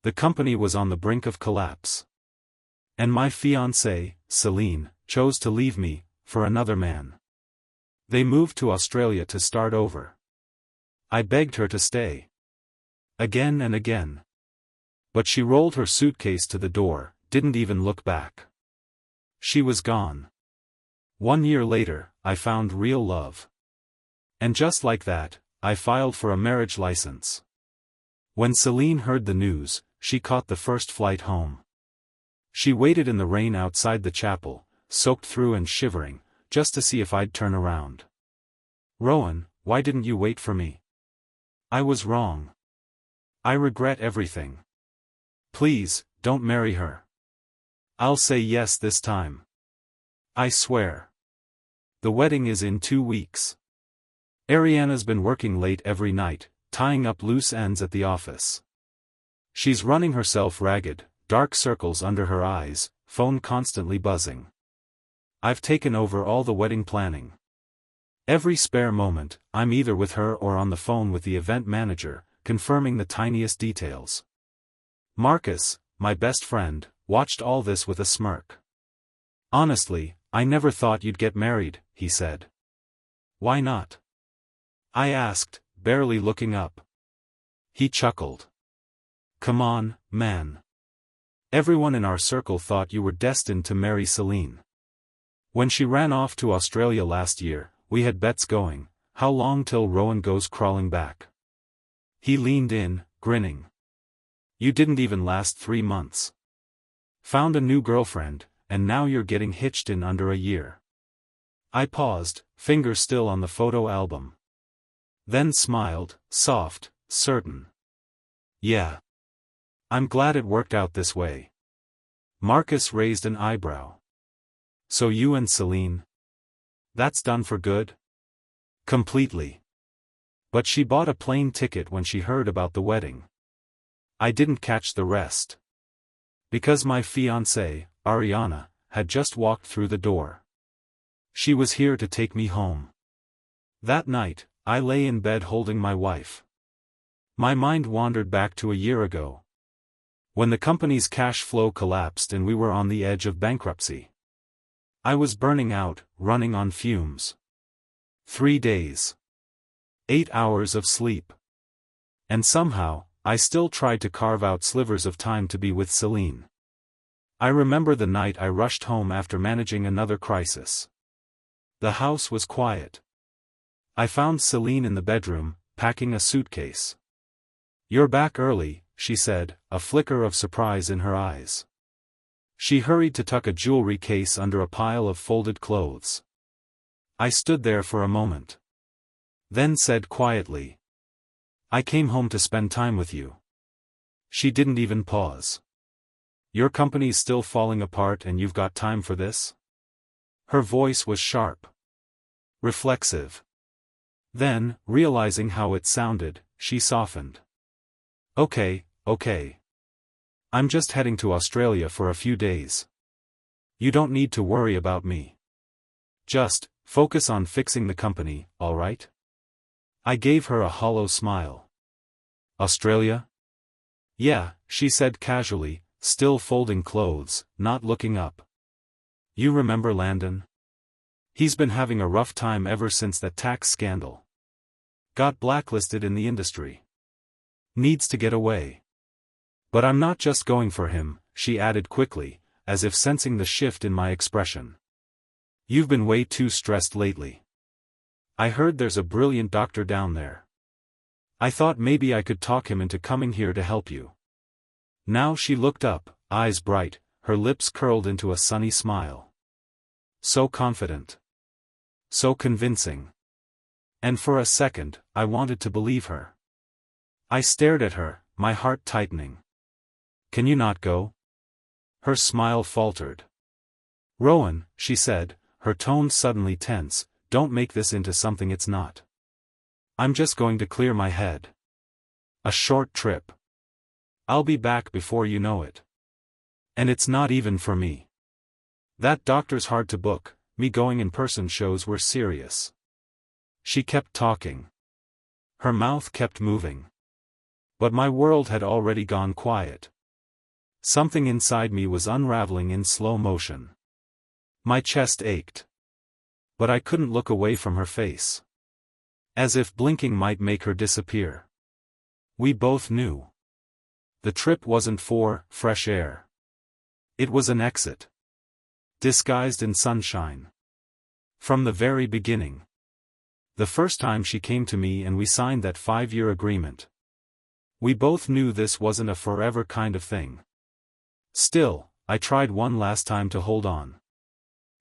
The company was on the brink of collapse. And my fiancée, Celine, chose to leave me, for another man. They moved to Australia to start over. I begged her to stay. Again and again. But she rolled her suitcase to the door, didn't even look back. She was gone. 1 year later, I found real love. And just like that, I filed for a marriage license. When Celine heard the news, she caught the first flight home. She waited in the rain outside the chapel, soaked through and shivering, just to see if I'd turn around. "Rowan, why didn't you wait for me? I was wrong. I regret everything. Please, don't marry her. I'll say yes this time. I swear. The wedding is in 2 weeks." Ariana's been working late every night, tying up loose ends at the office. She's running herself ragged, dark circles under her eyes, phone constantly buzzing. I've taken over all the wedding planning. Every spare moment, I'm either with her or on the phone with the event manager, confirming the tiniest details. Marcus, my best friend, watched all this with a smirk. "Honestly, I never thought you'd get married," he said. "Why not?" I asked, barely looking up. He chuckled. "Come on, man. Everyone in our circle thought you were destined to marry Celine. When she ran off to Australia last year, we had bets going, how long till Rowan goes crawling back." He leaned in, grinning. "You didn't even last 3 months. Found a new girlfriend, and now you're getting hitched in under a year." I paused, fingers still on the photo album. Then smiled, soft, certain. "Yeah. I'm glad it worked out this way." Marcus raised an eyebrow. "So you and Celine? That's done for good?" "Completely. But she bought a plane ticket when she heard about the wedding. I didn't catch the rest. Because my fiancée, Ariana, had just walked through the door. She was here to take me home. That night, I lay in bed holding my wife. My mind wandered back to a year ago. When the company's cash flow collapsed and we were on the edge of bankruptcy. I was burning out, running on fumes. 3 days. 8 hours of sleep. And somehow, I still tried to carve out slivers of time to be with Celine. I remember the night I rushed home after managing another crisis. The house was quiet. I found Celine in the bedroom, packing a suitcase. "You're back early," she said, a flicker of surprise in her eyes. She hurried to tuck a jewelry case under a pile of folded clothes. I stood there for a moment. Then said quietly, "I came home to spend time with you." She didn't even pause. "Your company's still falling apart and you've got time for this?" Her voice was sharp. Reflexive. Then, realizing how it sounded, she softened. Okay. I'm just heading to Australia for a few days. You don't need to worry about me. Just, focus on fixing the company, all right?" I gave her a hollow smile. "Australia?" "Yeah," she said casually, still folding clothes, not looking up. "You remember Landon? He's been having a rough time ever since that tax scandal. Got blacklisted in the industry. Needs to get away. But I'm not just going for him," she added quickly, as if sensing the shift in my expression. "You've been way too stressed lately. I heard there's a brilliant doctor down there. I thought maybe I could talk him into coming here to help you." Now she looked up, eyes bright, her lips curled into a sunny smile. So confident. So convincing. And for a second, I wanted to believe her. I stared at her, my heart tightening. "Can you not go?" Her smile faltered. "Rowan," she said, her tone suddenly tense, "don't make this into something it's not. I'm just going to clear my head. A short trip. I'll be back before you know it. And it's not even for me. That doctor's hard to book, me going in-person shows were serious." She kept talking. Her mouth kept moving. But my world had already gone quiet. Something inside me was unraveling in slow motion. My chest ached. But I couldn't look away from her face. As if blinking might make her disappear. We both knew. The trip wasn't for fresh air. It was an exit. Disguised in sunshine. From the very beginning. The first time she came to me and we signed that 5-year agreement. We both knew this wasn't a forever kind of thing. Still, I tried one last time to hold on.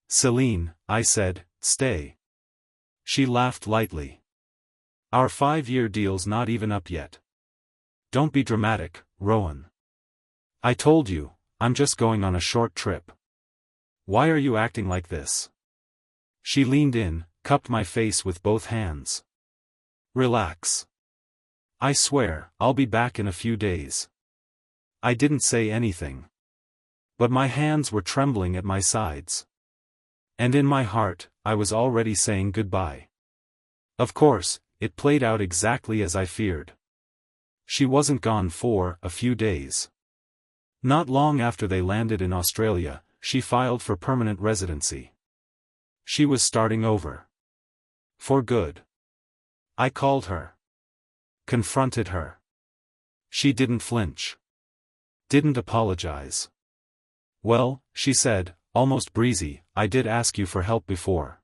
Celine, I said, stay. She laughed lightly. Our 5-year deal's not even up yet. Don't be dramatic, Rowan. I told you, I'm just going on a short trip. Why are you acting like this? She leaned in, cupped my face with both hands. Relax. I swear, I'll be back in a few days. I didn't say anything. But my hands were trembling at my sides. And in my heart, I was already saying goodbye. Of course, it played out exactly as I feared. She wasn't gone for a few days. Not long after they landed in Australia, she filed for permanent residency. She was starting over. For good. I called her. Confronted her. She didn't flinch. Didn't apologize. Well, she said, almost breezy, I did ask you for help before.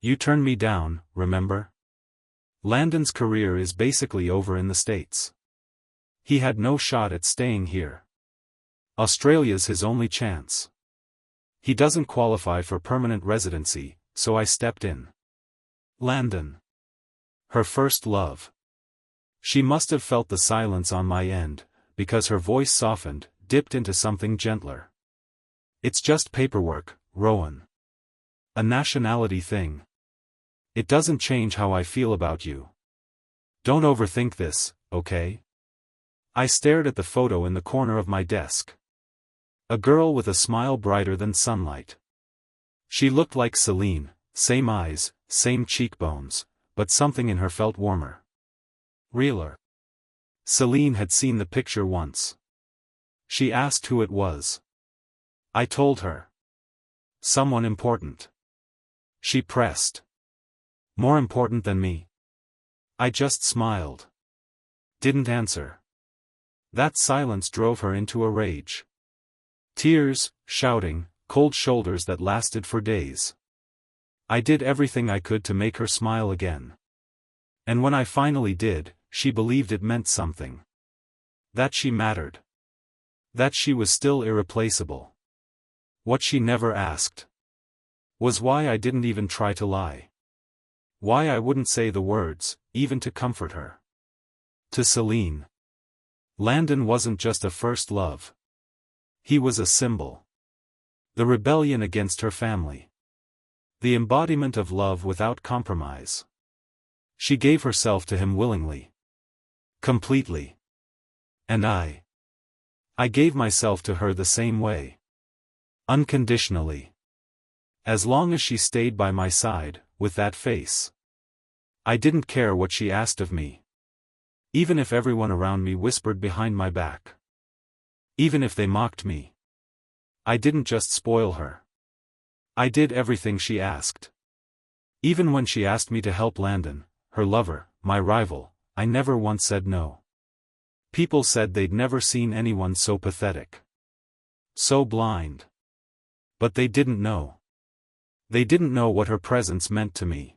You turned me down, remember? Landon's career is basically over in the States. He had no shot at staying here. Australia's his only chance. He doesn't qualify for permanent residency, so I stepped in. Landon. Her first love. She must have felt the silence on my end, because her voice softened, dipped into something gentler. It's just paperwork, Rowan. A nationality thing. It doesn't change how I feel about you. Don't overthink this, okay? I stared at the photo in the corner of my desk. A girl with a smile brighter than sunlight. She looked like Celine, same eyes, same cheekbones, but something in her felt warmer. Realer. Celine had seen the picture once. She asked who it was. I told her. Someone important. She pressed. More important than me. I just smiled. Didn't answer. That silence drove her into a rage. Tears, shouting, cold shoulders that lasted for days. I did everything I could to make her smile again. And when I finally did, she believed it meant something. That she mattered. That she was still irreplaceable. What she never asked was why I didn't even try to lie. Why I wouldn't say the words, even to comfort her. To Celine. Landon wasn't just a first love. He was a symbol. The rebellion against her family. The embodiment of love without compromise. She gave herself to him willingly. Completely. And I gave myself to her the same way. Unconditionally. As long as she stayed by my side, with that face. I didn't care what she asked of me. Even if everyone around me whispered behind my back. Even if they mocked me. I didn't just spoil her. I did everything she asked. Even when she asked me to help Landon, her lover, my rival, I never once said no. People said they'd never seen anyone so pathetic. So blind. But they didn't know. They didn't know what her presence meant to me.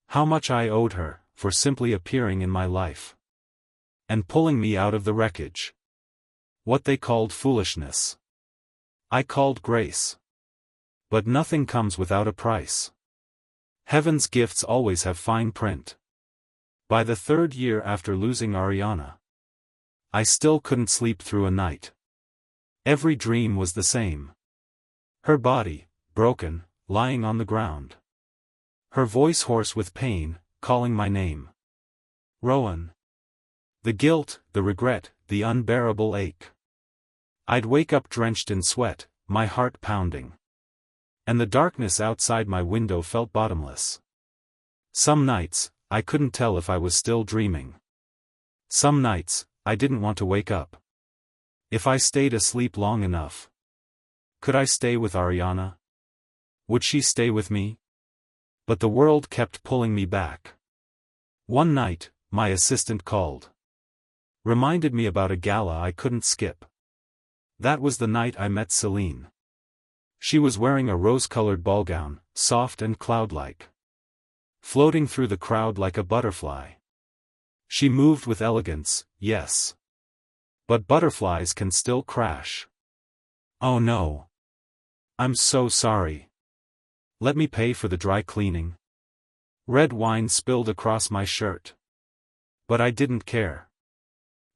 How much I owed her, for simply appearing in my life. And pulling me out of the wreckage. What they called foolishness. I called grace. But nothing comes without a price. Heaven's gifts always have fine print. By the 3rd year after losing Ariana, I still couldn't sleep through a night. Every dream was the same. Her body, broken, lying on the ground. Her voice hoarse with pain, calling my name. Rowan. The guilt, the regret, the unbearable ache. I'd wake up drenched in sweat, my heart pounding. And the darkness outside my window felt bottomless. Some nights, I couldn't tell if I was still dreaming. Some nights, I didn't want to wake up. If I stayed asleep long enough. Could I stay with Ariana? Would she stay with me? But the world kept pulling me back. One night, my assistant called. Reminded me about a gala I couldn't skip. That was the night I met Celine. She was wearing a rose-colored ball gown, soft and cloud-like. Floating through the crowd like a butterfly. She moved with elegance, yes. But butterflies can still crash. Oh no. I'm so sorry. Let me pay for the dry cleaning. Red wine spilled across my shirt. But I didn't care.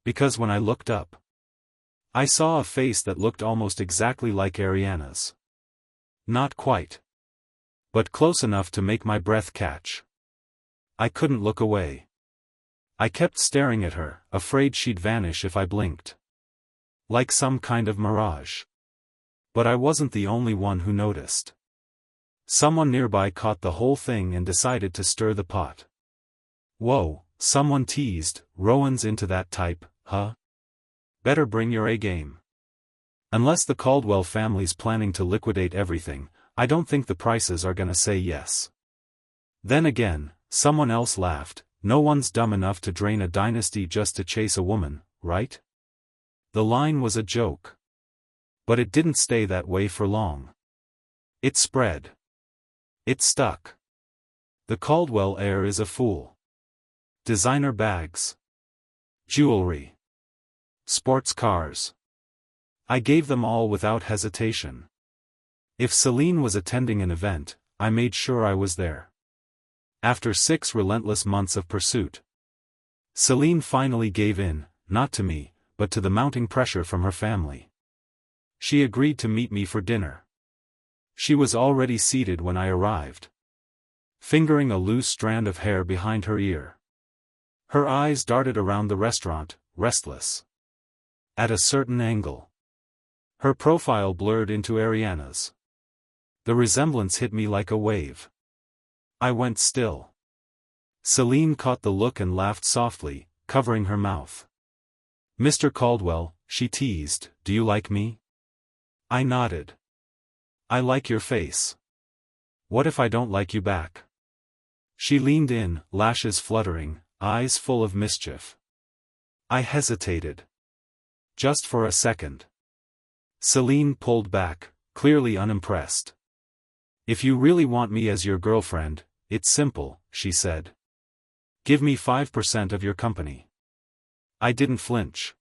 Because when I looked up, I saw a face that looked almost exactly like Ariana's. Not quite. But close enough to make my breath catch. I couldn't look away. I kept staring at her, afraid she'd vanish if I blinked. Like some kind of mirage. But I wasn't the only one who noticed. Someone nearby caught the whole thing and decided to stir the pot. Whoa, someone teased, Rowan's into that type, huh? Better bring your A-game. Unless the Caldwell family's planning to liquidate everything, I don't think the prices are gonna say yes. Then again, someone else laughed, no one's dumb enough to drain a dynasty just to chase a woman, right? The line was a joke. But it didn't stay that way for long. It spread. It stuck. The Caldwell heir is a fool. Designer bags. Jewelry. Sports cars. I gave them all without hesitation. If Celine was attending an event, I made sure I was there. After 6 relentless months of pursuit, Celine finally gave in, not to me, but to the mounting pressure from her family. She agreed to meet me for dinner. She was already seated when I arrived, fingering a loose strand of hair behind her ear. Her eyes darted around the restaurant, restless. At a certain angle, her profile blurred into Ariana's. The resemblance hit me like a wave. I went still. Celine caught the look and laughed softly, covering her mouth. "Mr. Caldwell," she teased, "do you like me?" I nodded. "I like your face. What if I don't like you back?" She leaned in, lashes fluttering, eyes full of mischief. I hesitated. Just for a second. Celine pulled back, clearly unimpressed. "If you really want me as your girlfriend, it's simple," she said. "Give me 5% of your company." I didn't flinch.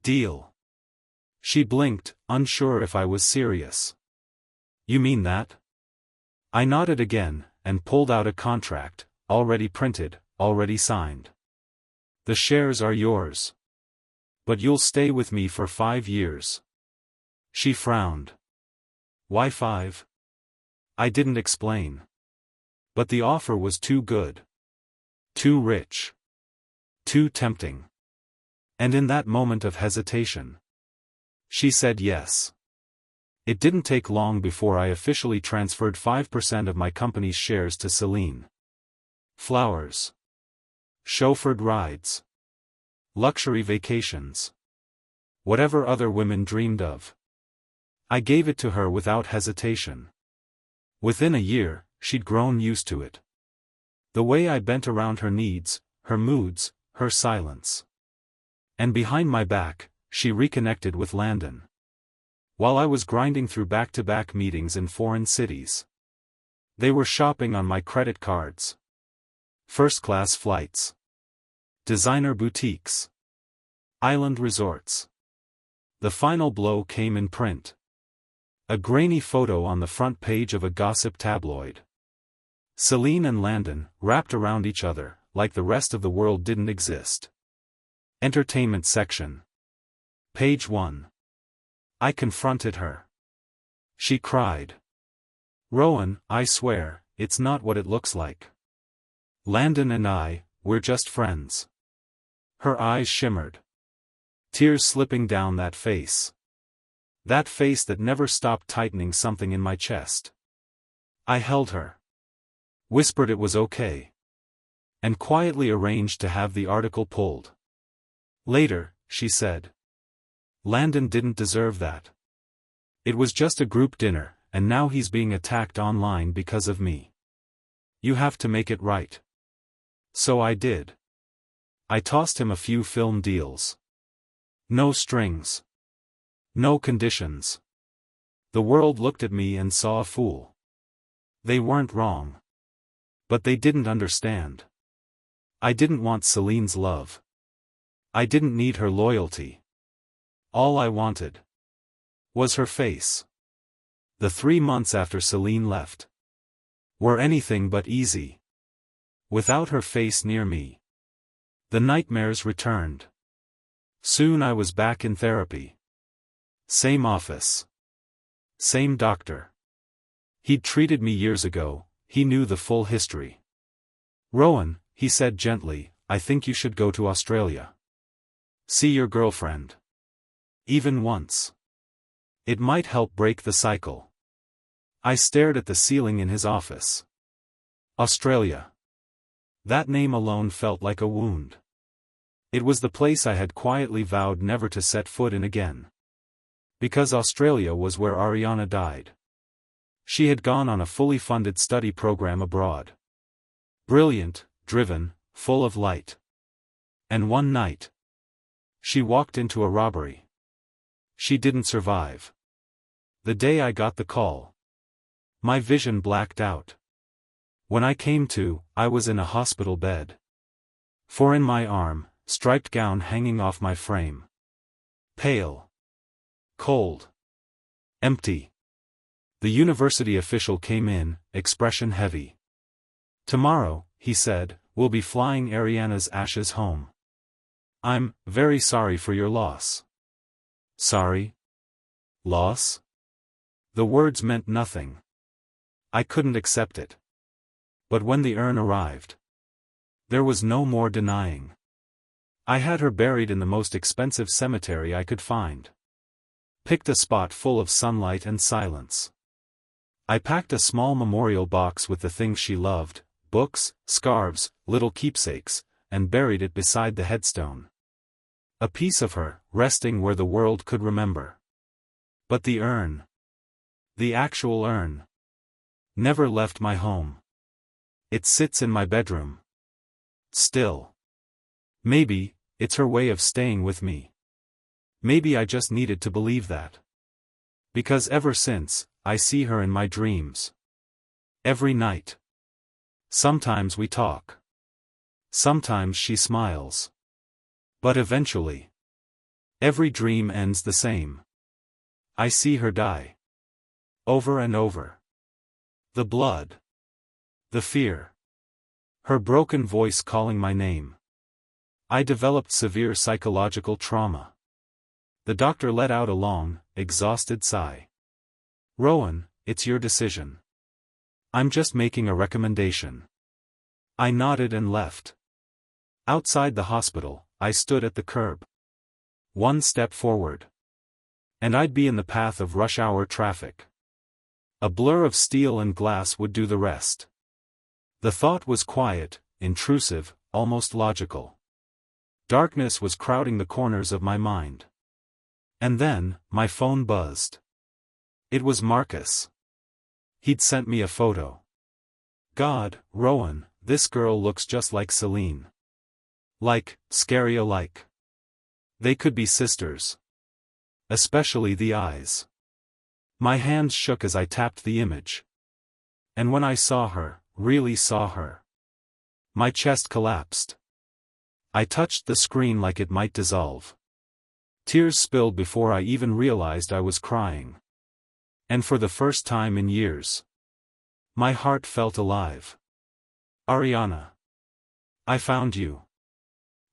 "Deal." She blinked, unsure if I was serious. "You mean that?" I nodded again, and pulled out a contract, already printed, already signed. "The shares are yours. But you'll stay with me for 5 years. She frowned. "Why 5? I didn't explain. But the offer was too good. Too rich. Too tempting. And in that moment of hesitation, she said yes. It didn't take long before I officially transferred 5% of my company's shares to Celine. Flowers. Chauffeured rides. Luxury vacations. Whatever other women dreamed of. I gave it to her without hesitation. Within a year, she'd grown used to it. The way I bent around her needs, her moods, her silence. And behind my back, she reconnected with Landon. While I was grinding through back-to-back meetings in foreign cities, they were shopping on my credit cards. First-class flights. Designer boutiques. Island resorts. The final blow came in print. A grainy photo on the front page of a gossip tabloid. Celine and Landon, wrapped around each other, like the rest of the world didn't exist. Entertainment section. Page 1. I confronted her. She cried. "Rowan, I swear, it's not what it looks like. Landon and we're just friends." Her eyes shimmered. Tears slipping down that face. That face that never stopped tightening something in my chest. I held her. Whispered it was okay. And quietly arranged to have the article pulled. Later, she said. Landon didn't deserve that. It was just a group dinner, and now he's being attacked online because of me. You have to make it right. So I did. I tossed him a few film deals. No strings. No conditions. The world looked at me and saw a fool. They weren't wrong. But they didn't understand. I didn't want Celine's love. I didn't need her loyalty. All I wanted was her face. The 3 months after Celine left were anything but easy. Without her face near me, the nightmares returned. Soon I was back in therapy. Same office. Same doctor. He'd treated me years ago, he knew the full history. Rowan, he said gently, I think you should go to Australia. See your girlfriend. Even once. It might help break the cycle. I stared at the ceiling in his office. Australia. That name alone felt like a wound. It was the place I had quietly vowed never to set foot in again. Because Australia was where Ariana died. She had gone on a fully funded study program abroad. Brilliant, driven, full of light. And one night, she walked into a robbery. She didn't survive. The day I got the call, my vision blacked out. When I came to, I was in a hospital bed. For in my arm, striped gown hanging off my frame. Pale. Cold. Empty. The university official came in, expression heavy. Tomorrow, he said, we'll be flying Ariana's ashes home. I'm very sorry for your loss. Sorry? Loss? The words meant nothing. I couldn't accept it. But when the urn arrived, there was no more denying. I had her buried in the most expensive cemetery I could find. Picked a spot full of sunlight and silence. I packed a small memorial box with the things she loved, books, scarves, little keepsakes, and buried it beside the headstone. A piece of her, resting where the world could remember. But the urn, the actual urn, never left my home. It sits in my bedroom. Still. Maybe, it's her way of staying with me. Maybe I just needed to believe that. Because ever since, I see her in my dreams. Every night. Sometimes we talk. Sometimes she smiles. But eventually, every dream ends the same. I see her die. Over and over. The blood. The fear. Her broken voice calling my name. I developed severe psychological trauma. The doctor let out a long, exhausted sigh. Rowan, it's your decision. I'm just making a recommendation. I nodded and left. Outside the hospital, I stood at the curb. One step forward. And I'd be in the path of rush hour traffic. A blur of steel and glass would do the rest. The thought was quiet, intrusive, almost logical. Darkness was crowding the corners of my mind. And then, my phone buzzed. It was Marcus. He'd sent me a photo. God, Rowan, this girl looks just like Celine. Like, scary alike. They could be sisters. Especially the eyes. My hands shook as I tapped the image. And when I saw her, really saw her, my chest collapsed. I touched the screen like it might dissolve. Tears spilled before I even realized I was crying. And for the first time in years, my heart felt alive. Ariana. I found you.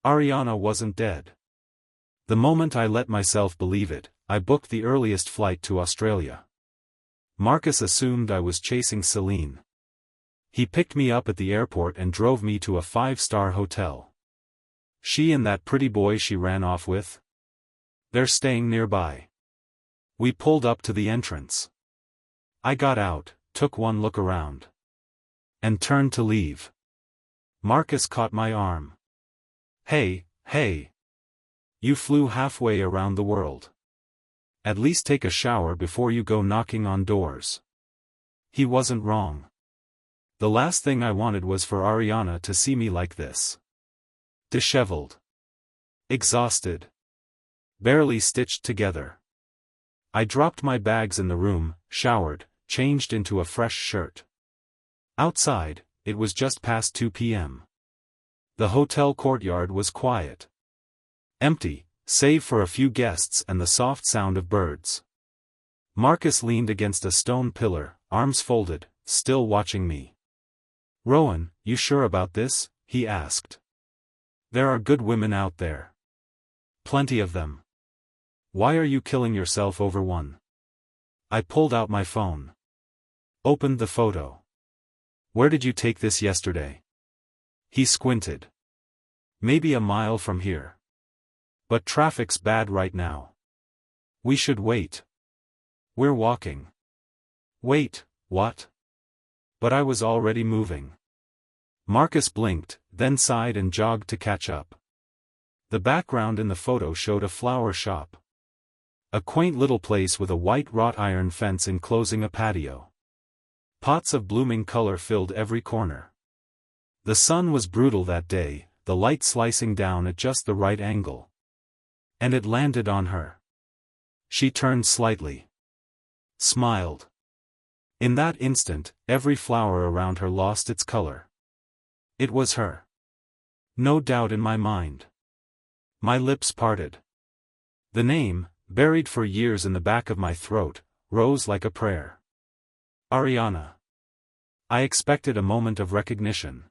Ariana wasn't dead. The moment I let myself believe it, I booked the earliest flight to Australia. Marcus assumed I was chasing Celine. He picked me up at the airport and drove me to a 5-star hotel. She and that pretty boy she ran off with? They're staying nearby. We pulled up to the entrance. I got out, took one look around. And turned to leave. Marcus caught my arm. Hey, hey. You flew halfway around the world. At least take a shower before you go knocking on doors. He wasn't wrong. The last thing I wanted was for Ariana to see me like this. Disheveled. Exhausted. Barely stitched together. I dropped my bags in the room, showered, changed into a fresh shirt. Outside, it was just past 2 p.m. The hotel courtyard was quiet. Empty, save for a few guests and the soft sound of birds. Marcus leaned against a stone pillar, arms folded, still watching me. "Rowan, you sure about this?" he asked. "There are good women out there. Plenty of them. Why are you killing yourself over one?" I pulled out my phone. Opened the photo. "Where did you take this yesterday?" He squinted. "Maybe a mile from here. But traffic's bad right now. We should wait." "We're walking." "Wait, what?" But I was already moving. Marcus blinked, then sighed and jogged to catch up. The background in the photo showed a flower shop. A quaint little place with a white wrought iron fence enclosing a patio. Pots of blooming color filled every corner. The sun was brutal that day, the light slicing down at just the right angle. And it landed on her. She turned slightly. Smiled. In that instant, every flower around her lost its color. It was her. No doubt in my mind. My lips parted. The name, buried for years in the back of my throat, rose like a prayer. Ariana. I expected a moment of recognition.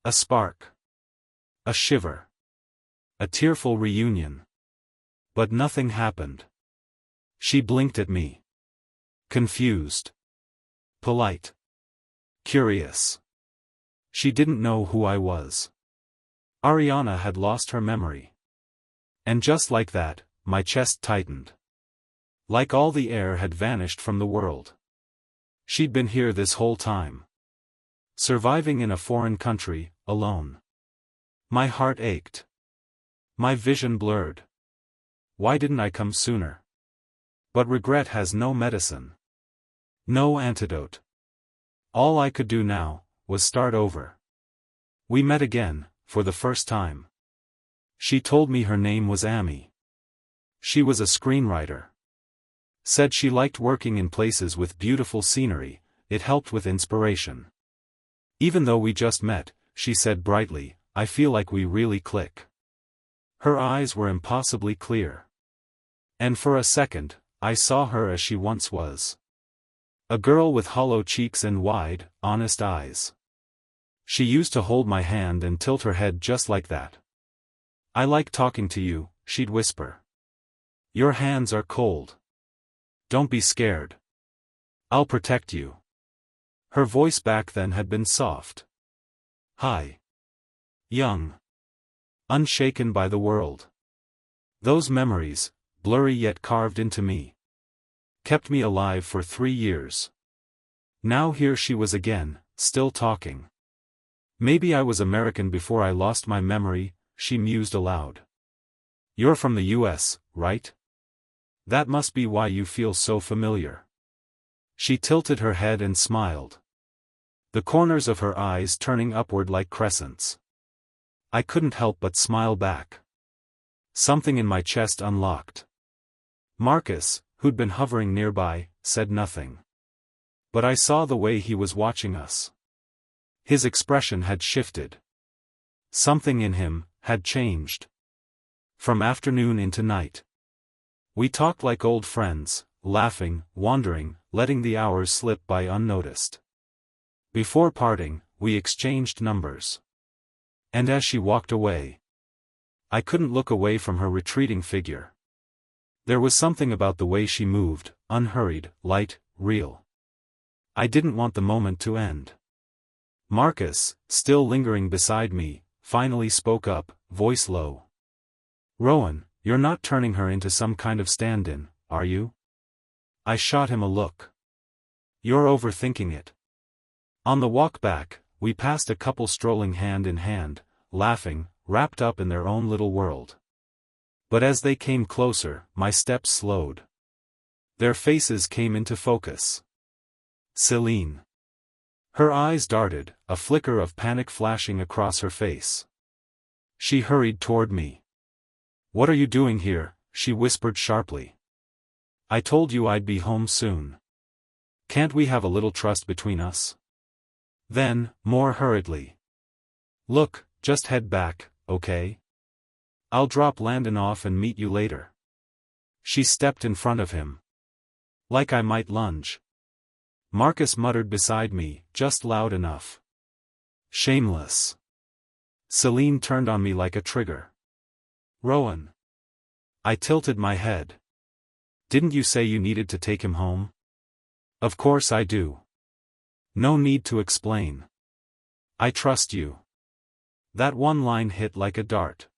A spark. A shiver. A tearful reunion. But nothing happened. She blinked at me. Confused. Polite. Curious. She didn't know who I was. Ariana had lost her memory. And just like that, my chest tightened. Like all the air had vanished from the world. She'd been here this whole time. Surviving in a foreign country, alone. My heart ached. My vision blurred. Why didn't I come sooner? But regret has no medicine. No antidote. All I could do now was start over. We met again, for the first time. She told me her name was Amy. She was a screenwriter. Said she liked working in places with beautiful scenery, it helped with inspiration. Even though we just met, she said brightly, I feel like we really click. Her eyes were impossibly clear. And for a second, I saw her as she once was. A girl with hollow cheeks and wide, honest eyes. She used to hold my hand and tilt her head just like that. I like talking to you, she'd whisper. Your hands are cold. Don't be scared. I'll protect you. Her voice back then had been soft. Hi. Young. Unshaken by the world. Those memories, blurry yet carved into me, kept me alive for 3 years. Now here she was again, still talking. Maybe I was American before I lost my memory, she mused aloud. You're from the US, right? That must be why you feel so familiar. She tilted her head and smiled. The corners of her eyes turning upward like crescents. I couldn't help but smile back. Something in my chest unlocked. Marcus, who'd been hovering nearby, said nothing. But I saw the way he was watching us. His expression had shifted. Something in him had changed. From afternoon into night. We talked like old friends, laughing, wandering, letting the hours slip by unnoticed. Before parting, we exchanged numbers. And as she walked away, I couldn't look away from her retreating figure. There was something about the way she moved, unhurried, light, real. I didn't want the moment to end. Marcus, still lingering beside me, finally spoke up, voice low. Rowan, you're not turning her into some kind of stand-in, are you? I shot him a look. You're overthinking it. On the walk back, we passed a couple strolling hand in hand, laughing, wrapped up in their own little world. But as they came closer, my steps slowed. Their faces came into focus. Celine. Her eyes darted, a flicker of panic flashing across her face. She hurried toward me. "What are you doing here?" she whispered sharply. "I told you I'd be home soon. Can't we have a little trust between us?" Then, more hurriedly. "Look, just head back, okay? I'll drop Landon off and meet you later." She stepped in front of him. Like I might lunge. Marcus muttered beside me, just loud enough. "Shameless." Celine turned on me like a trigger. "Rowan." I tilted my head. "Didn't you say you needed to take him home?" "Of course I do. No need to explain. I trust you." That one line hit like a dart.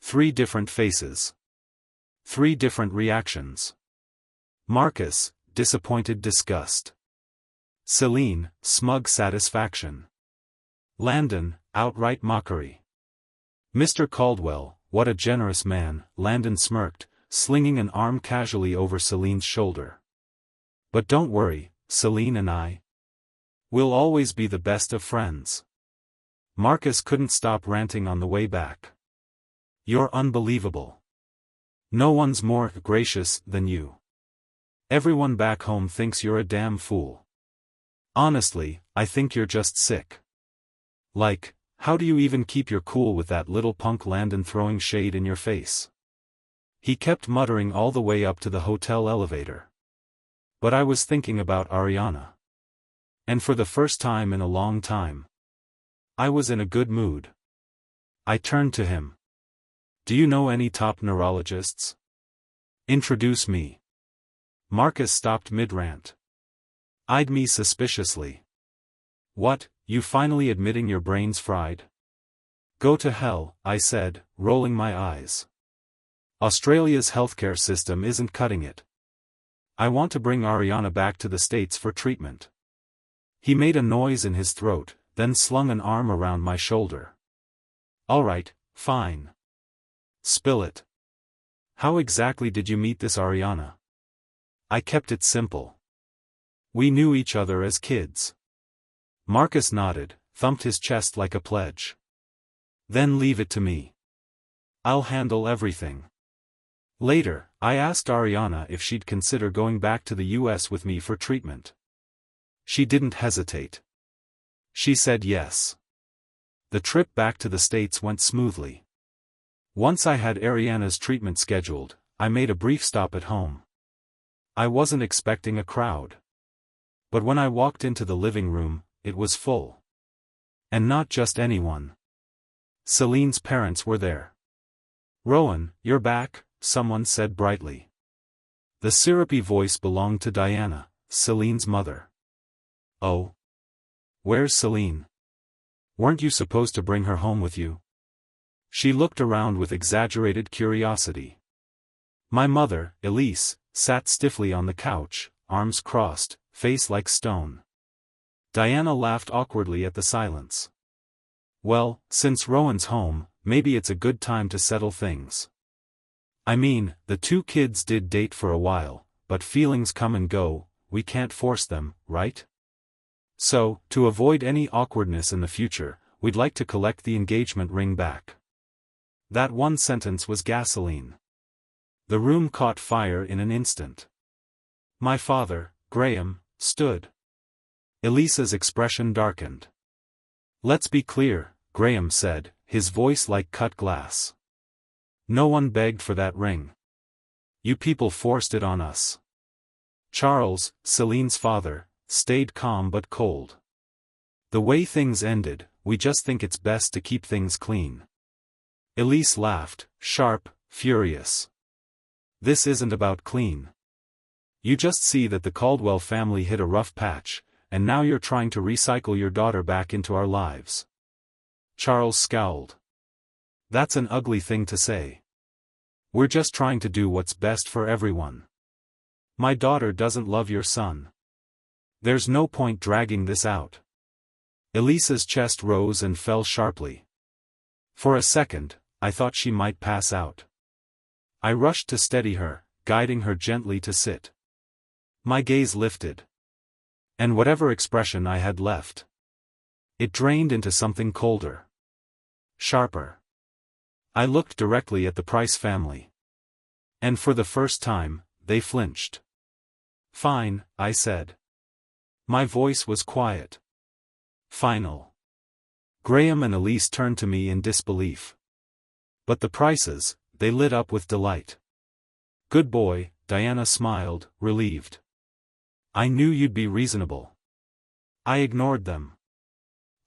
3 different faces. 3 different reactions. Marcus, disappointed disgust. Celine, smug satisfaction. Landon, outright mockery. "Mr. Caldwell, what a generous man," Landon smirked, slinging an arm casually over Celine's shoulder. "But don't worry, Celine and we'll always be the best of friends." Marcus couldn't stop ranting on the way back. "You're unbelievable. No one's more gracious than you. Everyone back home thinks you're a damn fool. Honestly, I think you're just sick. Like, how do you even keep your cool with that little punk Landon throwing shade in your face?" He kept muttering all the way up to the hotel elevator. But I was thinking about Ariana. And for the first time in a long time, I was in a good mood. I turned to him. "Do you know any top neurologists? Introduce me." Marcus stopped mid-rant. Eyed me suspiciously. "What, you finally admitting your brain's fried?" "Go to hell," I said, rolling my eyes. "Australia's healthcare system isn't cutting it. I want to bring Ariana back to the States for treatment." He made a noise in his throat, then slung an arm around my shoulder. "All right, fine. Spill it. How exactly did you meet this Ariana?" I kept it simple. "We knew each other as kids." Marcus nodded, thumped his chest like a pledge. "Then leave it to me. I'll handle everything." Later, I asked Ariana if she'd consider going back to the US with me for treatment. She didn't hesitate. She said yes. The trip back to the States went smoothly. Once I had Ariana's treatment scheduled, I made a brief stop at home. I wasn't expecting a crowd. But when I walked into the living room, it was full. And not just anyone. Celine's parents were there. "Rowan, you're back," someone said brightly. The syrupy voice belonged to Diana, Celine's mother. "Oh? Where's Celine? Weren't you supposed to bring her home with you?" She looked around with exaggerated curiosity. My mother, Elise, sat stiffly on the couch, arms crossed, face like stone. Diana laughed awkwardly at the silence. "Well, since Rowan's home, maybe it's a good time to settle things. I mean, the 2 kids did date for a while, but feelings come and go, we can't force them, right? So, to avoid any awkwardness in the future, we'd like to collect the engagement ring back." That one sentence was gasoline. The room caught fire in an instant. My father, Graham, stood. Elisa's expression darkened. "Let's be clear," Graham said, his voice like cut glass. "No one begged for that ring. You people forced it on us." Charles, Celine's father, stayed calm but cold. "The way things ended, we just think it's best to keep things clean." Elise laughed, sharp, furious. "This isn't about clean. You just see that the Caldwell family hit a rough patch, and now you're trying to recycle your daughter back into our lives." Charles scowled. "That's an ugly thing to say. We're just trying to do what's best for everyone. My daughter doesn't love your son. There's no point dragging this out." Elisa's chest rose and fell sharply. For a second, I thought she might pass out. I rushed to steady her, guiding her gently to sit. My gaze lifted. And whatever expression I had left, it drained into something colder. Sharper. I looked directly at the Price family. And for the first time, they flinched. "Fine," I said. My voice was quiet. "Final." Graham and Elise turned to me in disbelief. But the Prices, they lit up with delight. "Good boy," Diana smiled, relieved. "I knew you'd be reasonable." I ignored them.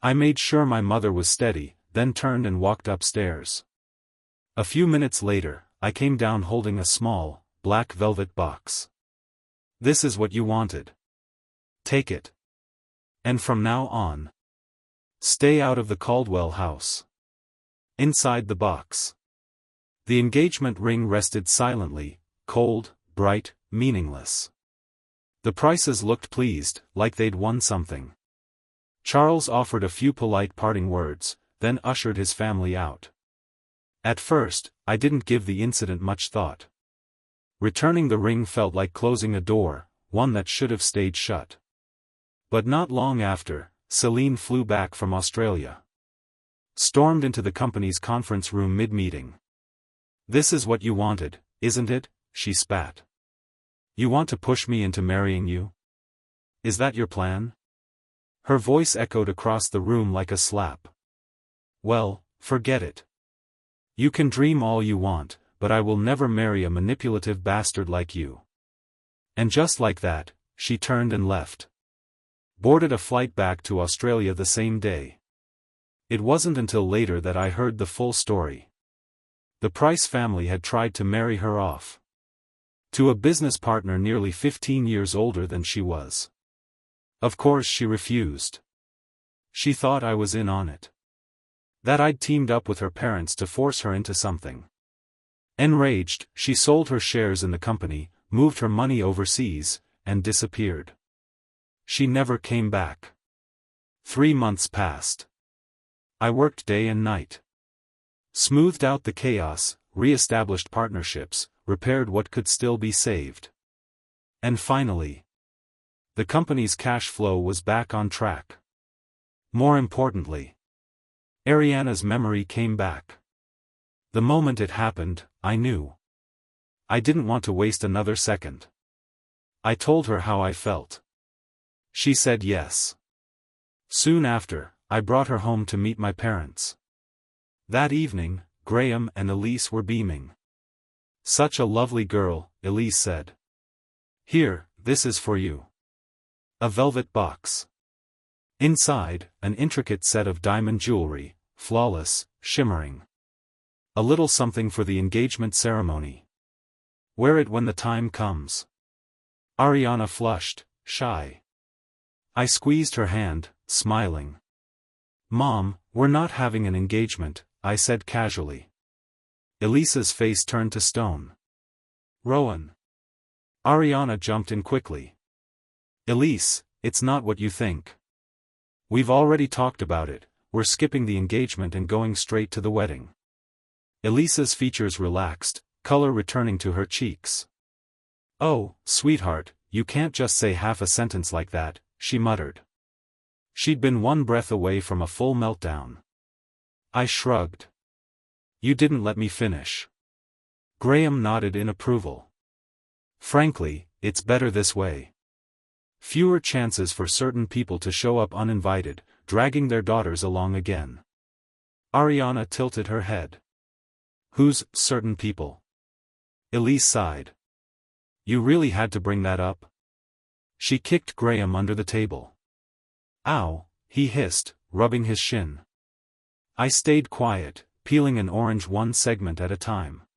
I made sure my mother was steady, then turned and walked upstairs. A few minutes later, I came down holding a small, black velvet box. "This is what you wanted. Take it. And from now on, stay out of the Caldwell house." Inside the box, the engagement ring rested silently, cold, bright, meaningless. The Prices looked pleased, like they'd won something. Charles offered a few polite parting words, then ushered his family out. At first, I didn't give the incident much thought. Returning the ring felt like closing a door, one that should have stayed shut. But not long after, Celine flew back from Australia. Stormed into the company's conference room mid-meeting. "This is what you wanted, isn't it?" she spat. "You want to push me into marrying you? Is that your plan?" Her voice echoed across the room like a slap. "Well, forget it. You can dream all you want, but I will never marry a manipulative bastard like you." And just like that, she turned and left. Boarded a flight back to Australia the same day. It wasn't until later that I heard the full story. The Price family had tried to marry her off to a business partner nearly 15 years older than she was. Of course she refused. She thought I was in on it. That I'd teamed up with her parents to force her into something. Enraged, she sold her shares in the company, moved her money overseas, and disappeared. She never came back. 3 months passed. I worked day and night. Smoothed out the chaos, re-established partnerships, repaired what could still be saved. And finally, the company's cash flow was back on track. More importantly, Ariana's memory came back. The moment it happened, I knew. I didn't want to waste another second. I told her how I felt. She said yes. Soon after, I brought her home to meet my parents. That evening, Graham and Elise were beaming. "Such a lovely girl," Elise said. "Here, this is for you." A velvet box. Inside, an intricate set of diamond jewelry, flawless, shimmering. A little something for the engagement ceremony. Wear it when the time comes. Ariana flushed, shy. I squeezed her hand, smiling. "Mom, we're not having an engagement," I said casually. Elisa's face turned to stone. "Rowan." Ariana jumped in quickly. "Elise, it's not what you think. We've already talked about it, we're skipping the engagement and going straight to the wedding." Elisa's features relaxed, color returning to her cheeks. "Oh, sweetheart, you can't just say half a sentence like that," she muttered. She'd been one breath away from a full meltdown. I shrugged. "You didn't let me finish." Graham nodded in approval. "Frankly, it's better this way. Fewer chances for certain people to show up uninvited, dragging their daughters along again." Ariana tilted her head. "Who's certain people?" Elise sighed. "You really had to bring that up?" She kicked Graham under the table. "Ow," he hissed, rubbing his shin. I stayed quiet, peeling an orange one segment at a time.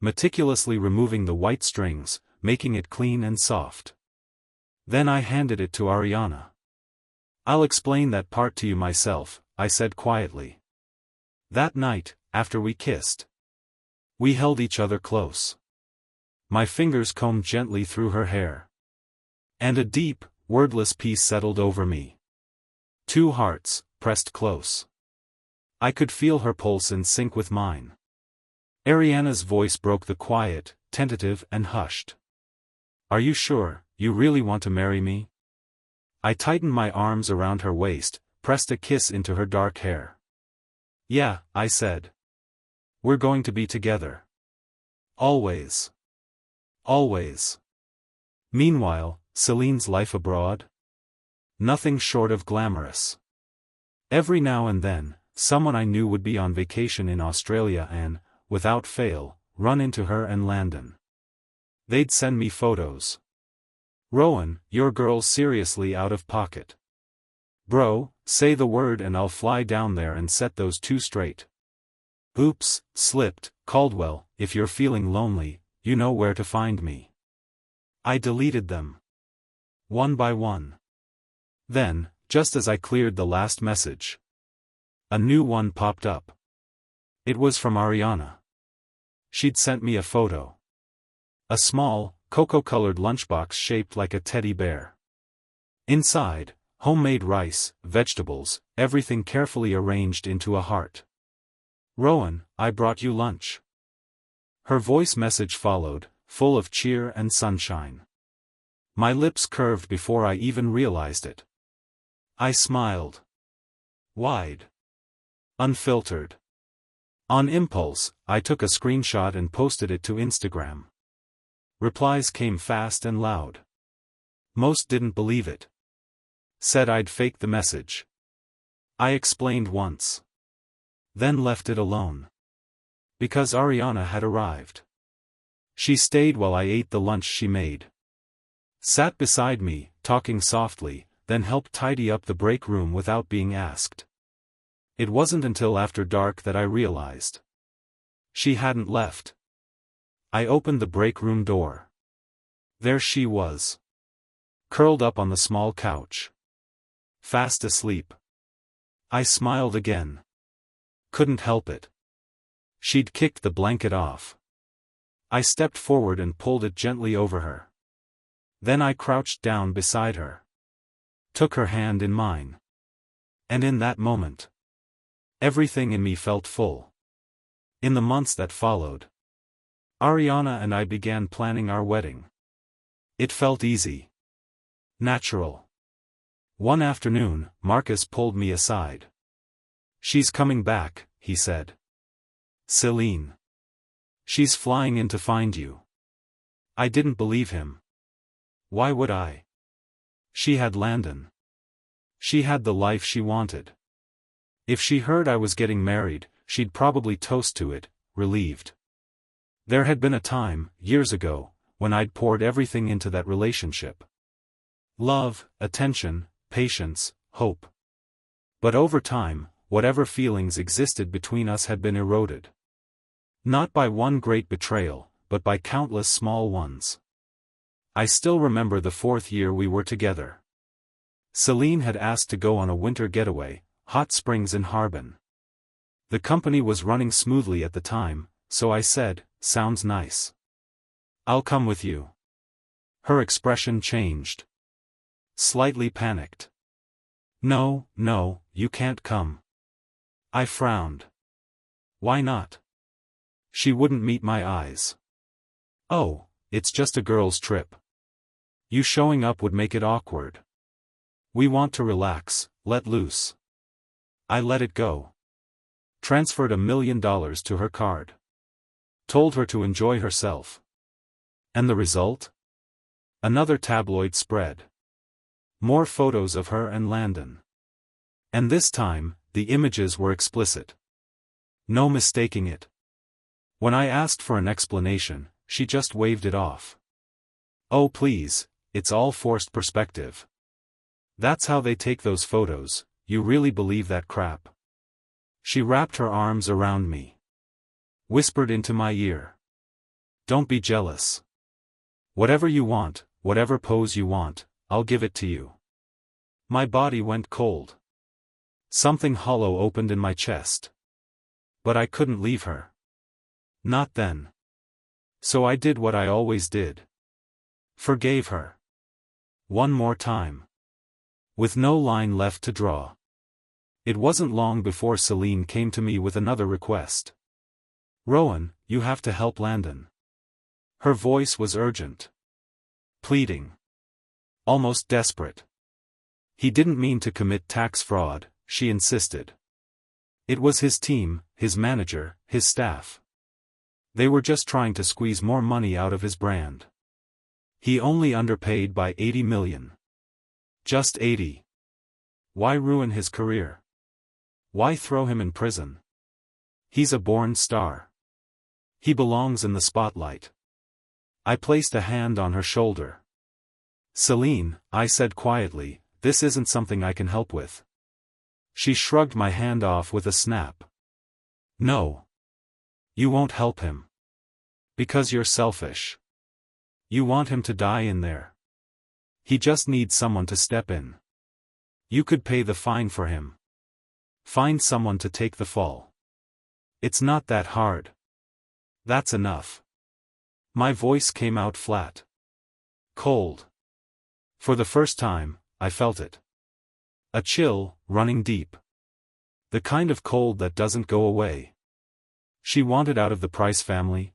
Meticulously removing the white strings, making it clean and soft. Then I handed it to Ariana. "I'll explain that part to you myself," I said quietly. That night, after we kissed, we held each other close. My fingers combed gently through her hair. And a deep, wordless peace settled over me. 2 hearts, pressed close. I could feel her pulse in sync with mine. Ariana's voice broke the quiet, tentative and hushed. Are you sure, you really want to marry me? I tightened my arms around her waist, pressed a kiss into her dark hair. Yeah, I said. We're going to be together. Always. Always. Meanwhile, Celine's life abroad? Nothing short of glamorous. Every now and then, someone I knew would be on vacation in Australia and, without fail, run into her and Landon. They'd send me photos. Rowan, your girl's seriously out of pocket. Bro, say the word and I'll fly down there and set those two straight. Oops, slipped, Caldwell, if you're feeling lonely, you know where to find me. I deleted them. One by one. Then, just as I cleared the last message, a new one popped up. It was from Ariana. She'd sent me a photo. A small, cocoa-colored lunchbox shaped like a teddy bear. Inside, homemade rice, vegetables, everything carefully arranged into a heart. Rowan, I brought you lunch. Her voice message followed, full of cheer and sunshine. My lips curved before I even realized it. I smiled. Wide. Unfiltered. On impulse, I took a screenshot and posted it to Instagram. Replies came fast and loud. Most didn't believe it. Said I'd faked the message. I explained once. Then left it alone. Because Ariana had arrived. She stayed while I ate the lunch she made. Sat beside me, talking softly, then helped tidy up the break room without being asked. It wasn't until after dark that I realized. She hadn't left. I opened the break room door. There she was. Curled up on the small couch. Fast asleep. I smiled again. Couldn't help it. She'd kicked the blanket off. I stepped forward and pulled it gently over her. Then I crouched down beside her. Took her hand in mine. And in that moment, everything in me felt full. In the months that followed, Ariana and I began planning our wedding. It felt easy. Natural. One afternoon, Marcus pulled me aside. She's coming back, he said. Celine. She's flying in to find you. I didn't believe him. Why would I? She had Landon. She had the life she wanted. If she heard I was getting married, she'd probably toast to it, relieved. There had been a time, years ago, when I'd poured everything into that relationship. Love, attention, patience, hope. But over time, whatever feelings existed between us had been eroded. Not by one great betrayal, but by countless small ones. I still remember the 4th year we were together. Celine had asked to go on a winter getaway, hot springs in Harbin. The company was running smoothly at the time, so I said, sounds nice. I'll come with you. Her expression changed. Slightly panicked. No, you can't come. I frowned. Why not? She wouldn't meet my eyes. Oh, it's just a girl's trip. You showing up would make it awkward. We want to relax, let loose. I let it go. Transferred $1 million to her card. Told her to enjoy herself. And the result? Another tabloid spread. More photos of her and Landon. And this time, the images were explicit. No mistaking it. When I asked for an explanation, she just waved it off. Oh please, it's all forced perspective. That's how they take those photos, you really believe that crap? She wrapped her arms around me. Whispered into my ear. Don't be jealous. Whatever you want, whatever pose you want, I'll give it to you. My body went cold. Something hollow opened in my chest. But I couldn't leave her. Not then. So I did what I always did. Forgave her. One more time. With no line left to draw. It wasn't long before Celine came to me with another request. Rowan, you have to help Landon. Her voice was urgent. Pleading. Almost desperate. He didn't mean to commit tax fraud, she insisted. It was his team, his manager, his staff. They were just trying to squeeze more money out of his brand. He only underpaid by 80 million. Just 80. Why ruin his career? Why throw him in prison? He's a born star. He belongs in the spotlight. I placed a hand on her shoulder. Celine, I said quietly, this isn't something I can help with. She shrugged my hand off with a snap. No. You won't help him. Because you're selfish. You want him to die in there. He just needs someone to step in. You could pay the fine for him. Find someone to take the fall. It's not that hard. That's enough. My voice came out flat. Cold. For the first time, I felt it. A chill, running deep. The kind of cold that doesn't go away. She wanted out of the Price family.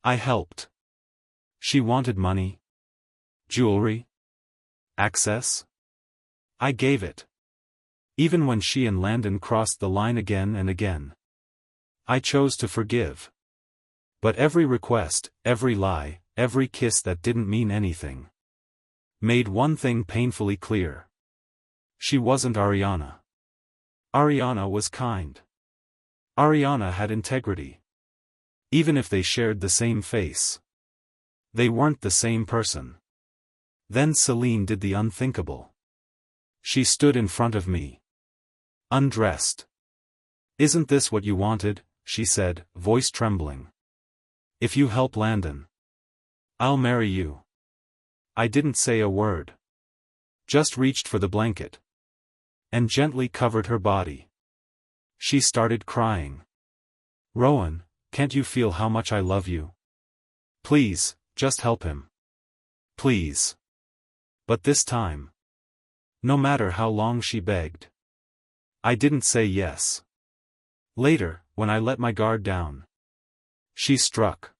I helped. She wanted money. Jewelry. Access. I gave it. Even when she and Landon crossed the line again and again. I chose to forgive. But every request, every lie, every kiss that didn't mean anything, made one thing painfully clear. She wasn't Ariana. Ariana was kind. Ariana had integrity. Even if they shared the same face. They weren't the same person. Then Celine did the unthinkable. She stood in front of me. Undressed. Isn't this what you wanted? She said, voice trembling. If you help Landon, I'll marry you. I didn't say a word. Just reached for the blanket. And gently covered her body. She started crying. Rowan, can't you feel how much I love you? Please, just help him. Please. But this time. No matter how long she begged. I didn't say yes. Later, when I let my guard down. She struck.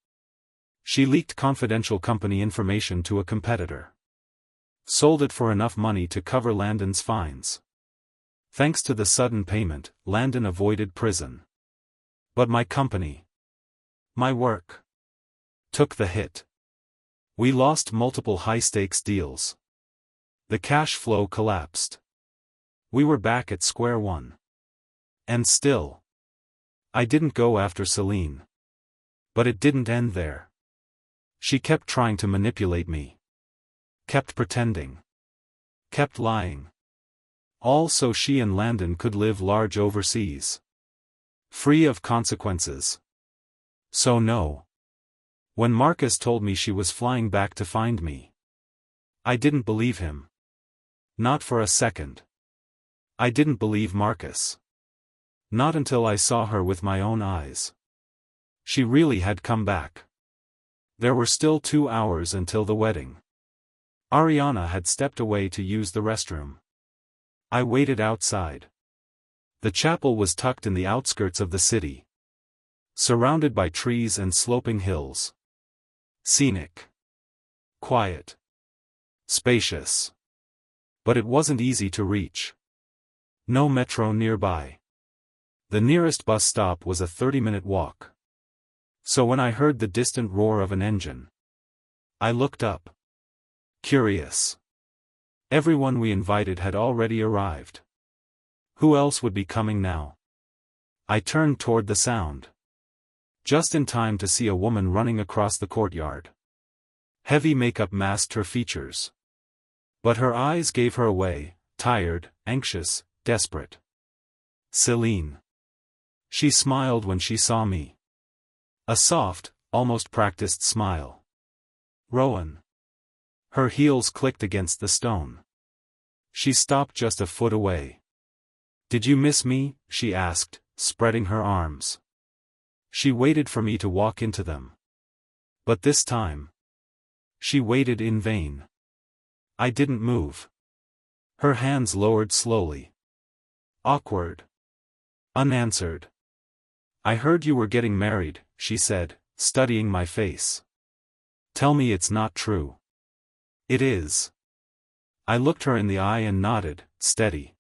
She leaked confidential company information to a competitor. Sold it for enough money to cover Landon's fines. Thanks to the sudden payment, Landon avoided prison. But my company, my work, took the hit. We lost multiple high-stakes deals. The cash flow collapsed. We were back at square one. And still, I didn't go after Celine. But it didn't end there. She kept trying to manipulate me. Kept pretending. Kept lying. All so she and Landon could live large overseas. Free of consequences. So no. When Marcus told me she was flying back to find me, I didn't believe him. Not for a second. I didn't believe Marcus. Not until I saw her with my own eyes. She really had come back. There were still 2 hours until the wedding. Ariana had stepped away to use the restroom. I waited outside. The chapel was tucked in the outskirts of the city. Surrounded by trees and sloping hills. Scenic. Quiet. Spacious. But it wasn't easy to reach. No metro nearby. The nearest bus stop was a 30-minute walk. So when I heard the distant roar of an engine, I looked up. Curious. Everyone we invited had already arrived. Who else would be coming now? I turned toward the sound. Just in time to see a woman running across the courtyard. Heavy makeup masked her features. But her eyes gave her away, tired, anxious, desperate. Celine. She smiled when she saw me. A soft, almost practiced smile. Rowan. Her heels clicked against the stone. She stopped just a foot away. Did you miss me? She asked, spreading her arms. She waited for me to walk into them. But this time, she waited in vain. I didn't move. Her hands lowered slowly. Awkward. Unanswered. I heard you were getting married, she said, studying my face. Tell me it's not true. It is. I looked her in the eye and nodded, steady.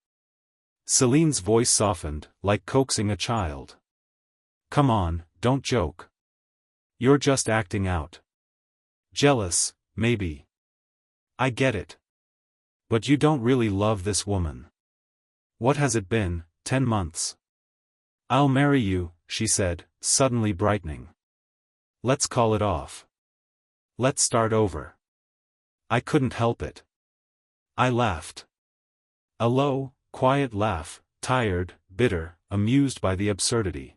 Celine's voice softened, like coaxing a child. Come on, don't joke. You're just acting out. Jealous, maybe. I get it. But you don't really love this woman. What has it been, 10 months? I'll marry you, she said, suddenly brightening. Let's call it off. Let's start over. I couldn't help it. I laughed. A low, quiet laugh, tired, bitter, amused by the absurdity.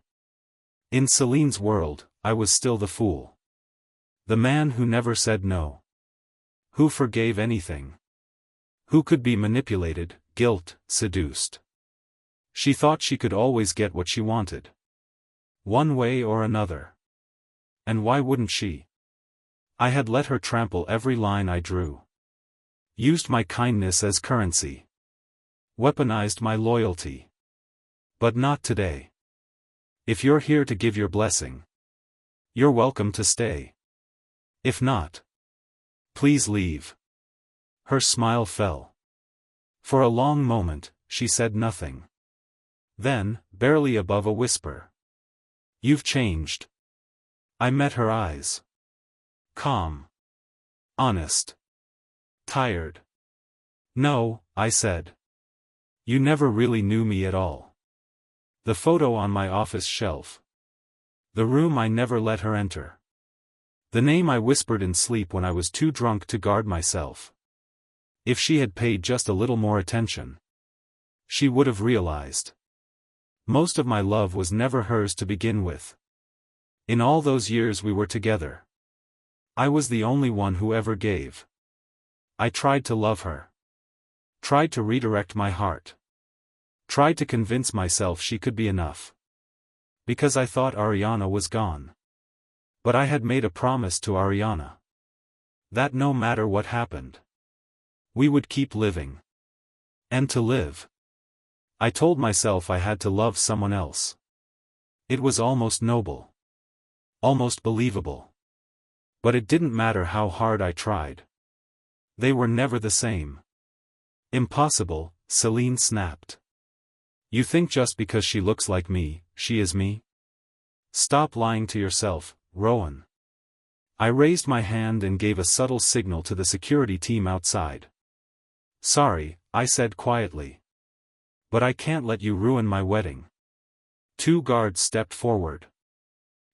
In Celine's world, I was still the fool. The man who never said no. Who forgave anything. Who could be manipulated, guilt, seduced. She thought she could always get what she wanted. One way or another. And why wouldn't she? I had let her trample every line I drew. Used my kindness as currency. Weaponized my loyalty. But not today. If you're here to give your blessing, you're welcome to stay. If not, please leave. Her smile fell. For a long moment, she said nothing. Then, barely above a whisper. You've changed. I met her eyes. Calm. Honest. Tired. No, I said. You never really knew me at all. The photo on my office shelf. The room I never let her enter. The name I whispered in sleep when I was too drunk to guard myself. If she had paid just a little more attention, she would have realized. Most of my love was never hers to begin with. In all those years we were together, I was the only one who ever gave. I tried to love her. Tried to redirect my heart. Tried to convince myself she could be enough. Because I thought Ariana was gone. But I had made a promise to Ariana. That no matter what happened, we would keep living. And to live, I told myself I had to love someone else. It was almost noble. Almost believable. But it didn't matter how hard I tried. They were never the same. Impossible, Celine snapped. You think just because she looks like me, she is me? Stop lying to yourself, Rowan. I raised my hand and gave a subtle signal to the security team outside. Sorry, I said quietly. But I can't let you ruin my wedding. 2 guards stepped forward.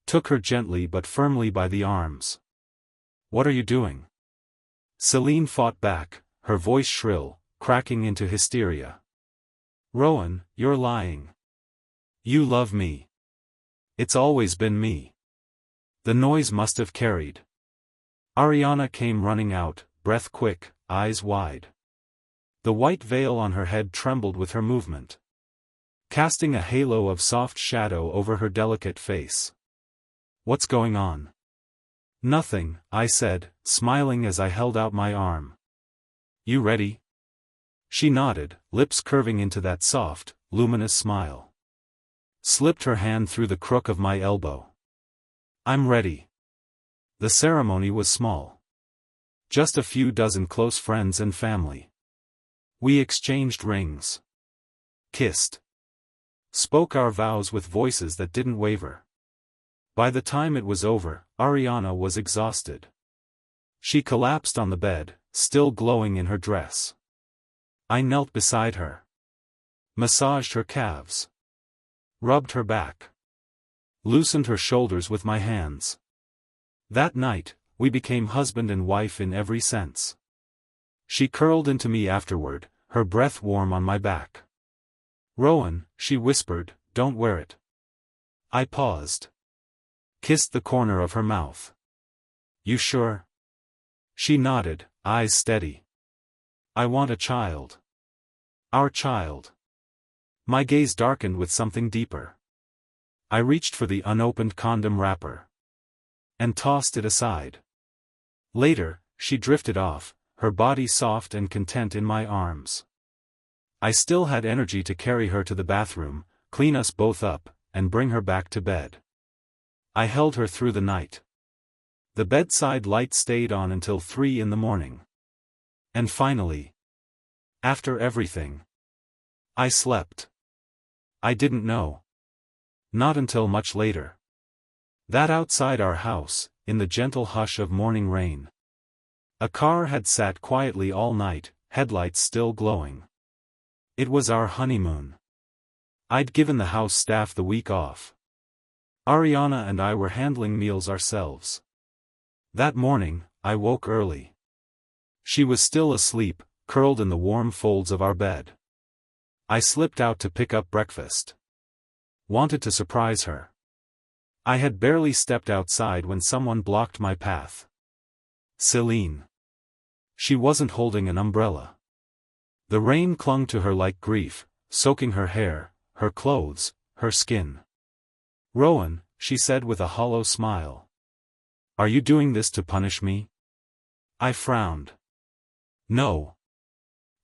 Took her gently but firmly by the arms. What are you doing? Celine fought back, her voice shrill, cracking into hysteria. Rowan, you're lying. You love me. It's always been me. The noise must have carried. Ariana came running out, breath quick, eyes wide. The white veil on her head trembled with her movement, casting a halo of soft shadow over her delicate face. What's going on? Nothing, I said, smiling as I held out my arm. You ready? She nodded, lips curving into that soft, luminous smile. Slipped her hand through the crook of my elbow. I'm ready. The ceremony was small. Just a few dozen close friends and family. We exchanged rings. Kissed. Spoke our vows with voices that didn't waver. By the time it was over, Ariana was exhausted. She collapsed on the bed, still glowing in her dress. I knelt beside her. Massaged her calves. Rubbed her back. Loosened her shoulders with my hands. That night, we became husband and wife in every sense. She curled into me afterward, her breath warm on my back. Rowan, she whispered, don't wear it. I paused. Kissed the corner of her mouth. You sure? She nodded, eyes steady. I want a child. Our child. My gaze darkened with something deeper. I reached for the unopened condom wrapper. And tossed it aside. Later, she drifted off, her body soft and content in my arms. I still had energy to carry her to the bathroom, clean us both up, and bring her back to bed. I held her through the night. The bedside light stayed on until 3 in the morning. And finally, after everything, I slept. I didn't know. Not until much later. That outside our house, in the gentle hush of morning rain, a car had sat quietly all night, headlights still glowing. It was our honeymoon. I'd given the house staff the week off. Ariana and I were handling meals ourselves. That morning, I woke early. She was still asleep, curled in the warm folds of our bed. I slipped out to pick up breakfast. Wanted to surprise her. I had barely stepped outside when someone blocked my path. Celine. She wasn't holding an umbrella. The rain clung to her like grief, soaking her hair, her clothes, her skin. "Rowan," she said with a hollow smile. "Are you doing this to punish me?" I frowned. No.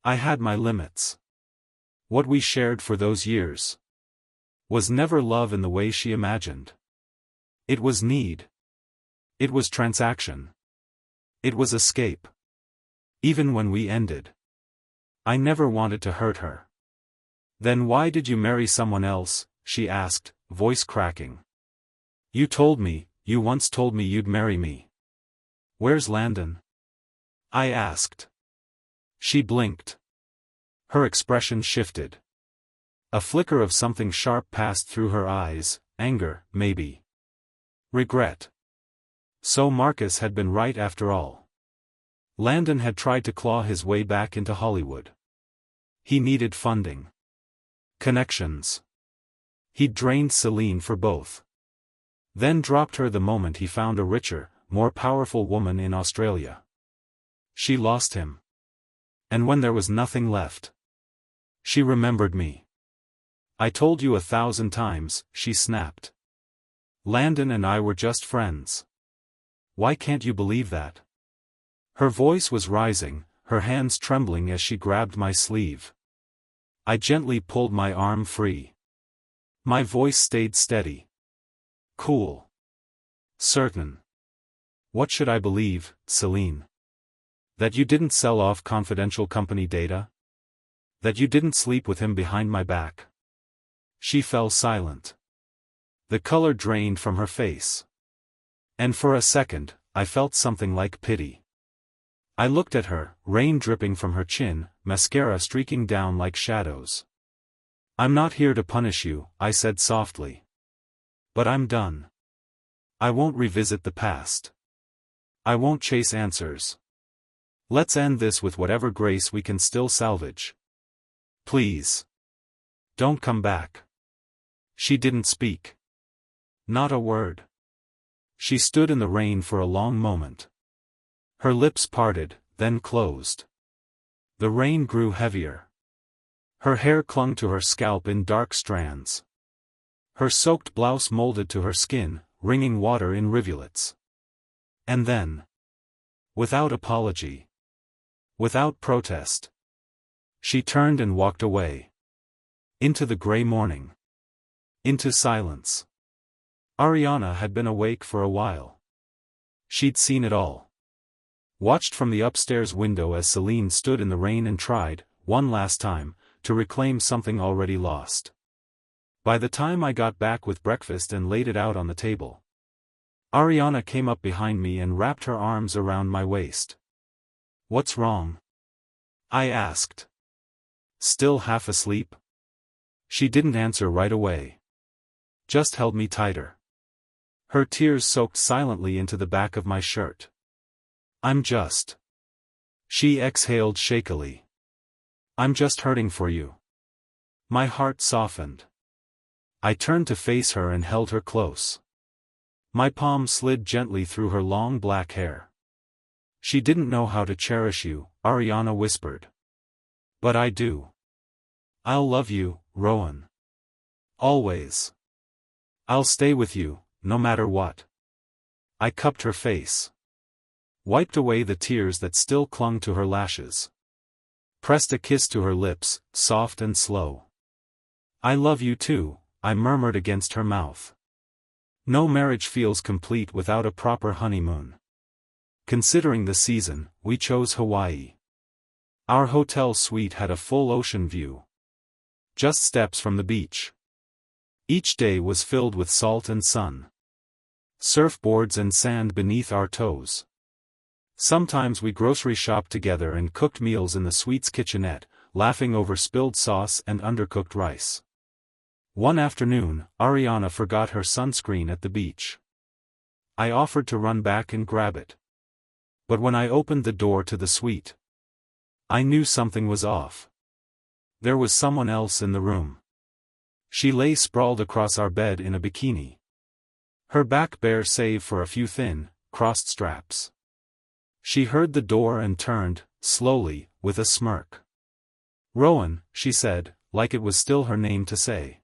I had my limits. What we shared for those years was never love in the way she imagined. It was need. It was transaction. It was escape. Even when we ended, I never wanted to hurt her. "Then why did you marry someone else?" she asked, voice cracking. You once told me you'd marry me." "Where's Landon?" I asked. She blinked. Her expression shifted. A flicker of something sharp passed through her eyes, anger, maybe. Regret. So Marcus had been right after all. Landon had tried to claw his way back into Hollywood. He needed funding. Connections. He'd drained Celine for both. Then dropped her the moment he found a richer, more powerful woman in Australia. She lost him. And when there was nothing left, she remembered me. "I told you 1,000 times," she snapped. "Landon and I were just friends. Why can't you believe that?" Her voice was rising, her hands trembling as she grabbed my sleeve. I gently pulled my arm free. My voice stayed steady. Cool. Certain. "What should I believe, Celine? That you didn't sell off confidential company data? That you didn't sleep with him behind my back?" She fell silent. The color drained from her face. And for a second, I felt something like pity. I looked at her, rain dripping from her chin, mascara streaking down like shadows. "I'm not here to punish you," I said softly. "But I'm done. I won't revisit the past. I won't chase answers. Let's end this with whatever grace we can still salvage. Please. Don't come back." She didn't speak. Not a word. She stood in the rain for a long moment. Her lips parted, then closed. The rain grew heavier. Her hair clung to her scalp in dark strands. Her soaked blouse molded to her skin, wringing water in rivulets. And then, without apology, without protest, she turned and walked away. Into the gray morning. Into silence. Ariana had been awake for a while. She'd seen it all. Watched from the upstairs window as Celine stood in the rain and tried, one last time, to reclaim something already lost. By the time I got back with breakfast and laid it out on the table, Ariana came up behind me and wrapped her arms around my waist. "What's wrong?" I asked. Still half asleep? She didn't answer right away. Just held me tighter. Her tears soaked silently into the back of my shirt. "I'm just..." She exhaled shakily. "I'm just hurting for you." My heart softened. I turned to face her and held her close. My palm slid gently through her long black hair. "She didn't know how to cherish you," Ariana whispered. "But I do. I'll love you, Rowan. Always. I'll stay with you, no matter what." I cupped her face. Wiped away the tears that still clung to her lashes. Pressed a kiss to her lips, soft and slow. "I love you too," I murmured against her mouth. No marriage feels complete without a proper honeymoon. Considering the season, we chose Hawaii. Our hotel suite had a full ocean view. Just steps from the beach. Each day was filled with salt and sun. Surfboards and sand beneath our toes. Sometimes we grocery shopped together and cooked meals in the suite's kitchenette, laughing over spilled sauce and undercooked rice. One afternoon, Ariana forgot her sunscreen at the beach. I offered to run back and grab it. But when I opened the door to the suite, I knew something was off. There was someone else in the room. She lay sprawled across our bed in a bikini. Her back bare save for a few thin, crossed straps. She heard the door and turned, slowly, with a smirk. "Rowan," she said, like it was still her name to say.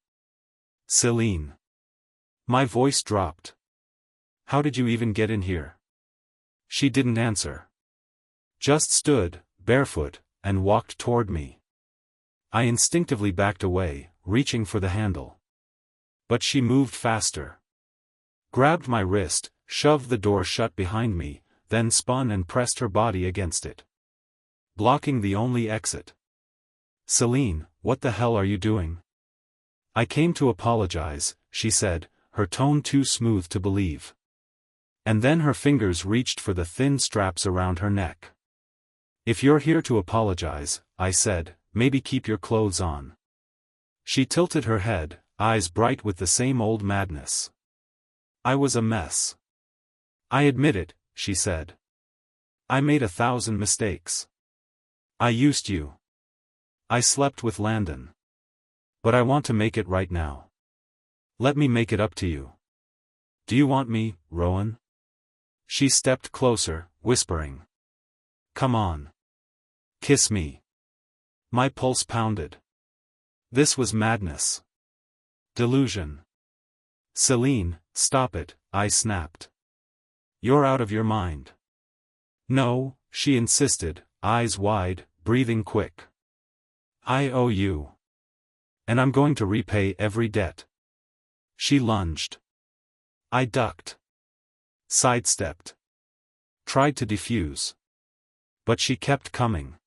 "Celine." My voice dropped. "How did you even get in here?" She didn't answer. Just stood, barefoot, and walked toward me. I instinctively backed away, reaching for the handle. But she moved faster. Grabbed my wrist, shoved the door shut behind me, then spun and pressed her body against it, blocking the only exit. "Celine, what the hell are you doing?" "I came to apologize," she said, her tone too smooth to believe. And then her fingers reached for the thin straps around her neck. "If you're here to apologize," I said, "maybe keep your clothes on." She tilted her head, eyes bright with the same old madness. "I was a mess. I admit it," she said. "I made 1,000 mistakes. I used you. I slept with Landon. But I want to make it right now. Let me make it up to you. Do you want me, Rowan?" She stepped closer, whispering. "Come on. Kiss me." My pulse pounded. This was madness. Delusion. "Celine, stop it," I snapped. "You're out of your mind." "No," she insisted, eyes wide, breathing quick. "I owe you. And I'm going to repay every debt." She lunged. I ducked. Sidestepped. Tried to defuse. But she kept coming.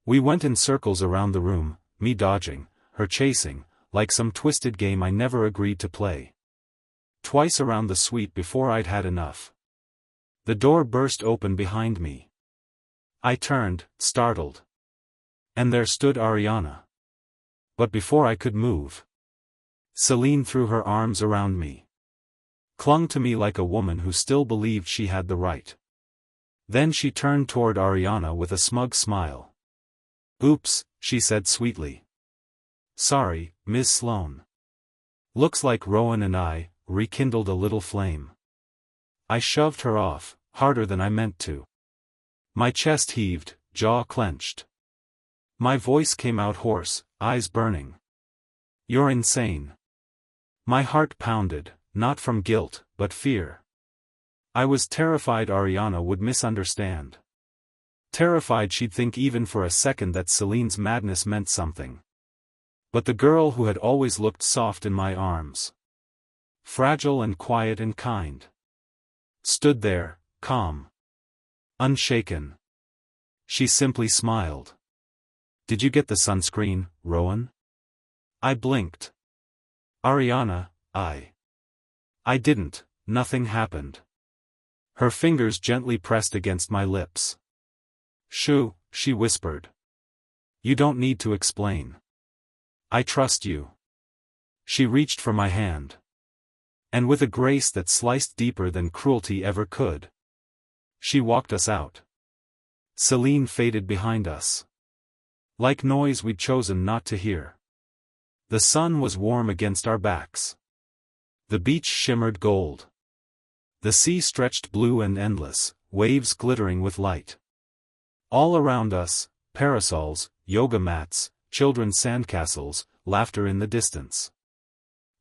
We went in circles around the room, me dodging, her chasing, like some twisted game I never agreed to play. Twice around the suite before I'd had enough. The door burst open behind me. I turned, startled. And there stood Ariana. But before I could move, Celine threw her arms around me. Clung to me like a woman who still believed she had the right. Then she turned toward Ariana with a smug smile. "Oops," she said sweetly. "Sorry, Ms. Sloane." Looks like Rowan and I rekindled a little flame. I shoved her off, harder than I meant to. My chest heaved, jaw clenched. My voice came out hoarse, eyes burning. "You're insane." My heart pounded, not from guilt, but fear. I was terrified Ariana would misunderstand. Terrified she'd think even for a second that Celine's madness meant something. But the girl who had always looked soft in my arms, fragile and quiet and kind, stood there, calm, unshaken. She simply smiled. "Did you get the sunscreen, Rowan?" I blinked. "Ariana, I didn't, nothing happened." Her fingers gently pressed against my lips. "Shoo," she whispered. "You don't need to explain. I trust you." She reached for my hand. And with a grace that sliced deeper than cruelty ever could, she walked us out. Celine faded behind us. Like noise we'd chosen not to hear. The sun was warm against our backs. The beach shimmered gold. The sea stretched blue and endless, waves glittering with light. All around us, parasols, yoga mats, children's sandcastles, laughter in the distance.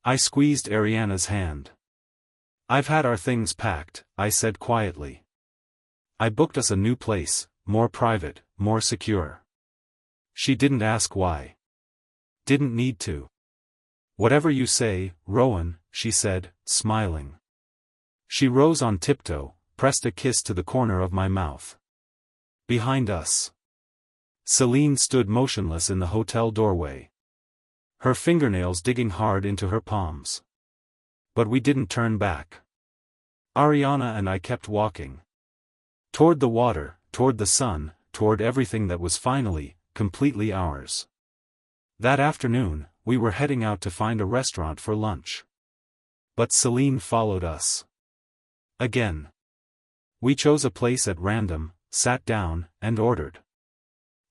I squeezed Ariana's hand. "I've had our things packed," I said quietly. "I booked us a new place, more private, more secure." She didn't ask why. Didn't need to. Whatever you say, Rowan, she said, smiling. She rose on tiptoe, pressed a kiss to the corner of my mouth. Behind us. Celine stood motionless in the hotel doorway. Her fingernails digging hard into her palms. But we didn't turn back. Ariana and I kept walking. Toward the water, toward the sun, toward everything that was finally, completely ours. That afternoon, we were heading out to find a restaurant for lunch. But Celine followed us. Again. We chose a place at random, sat down, and ordered.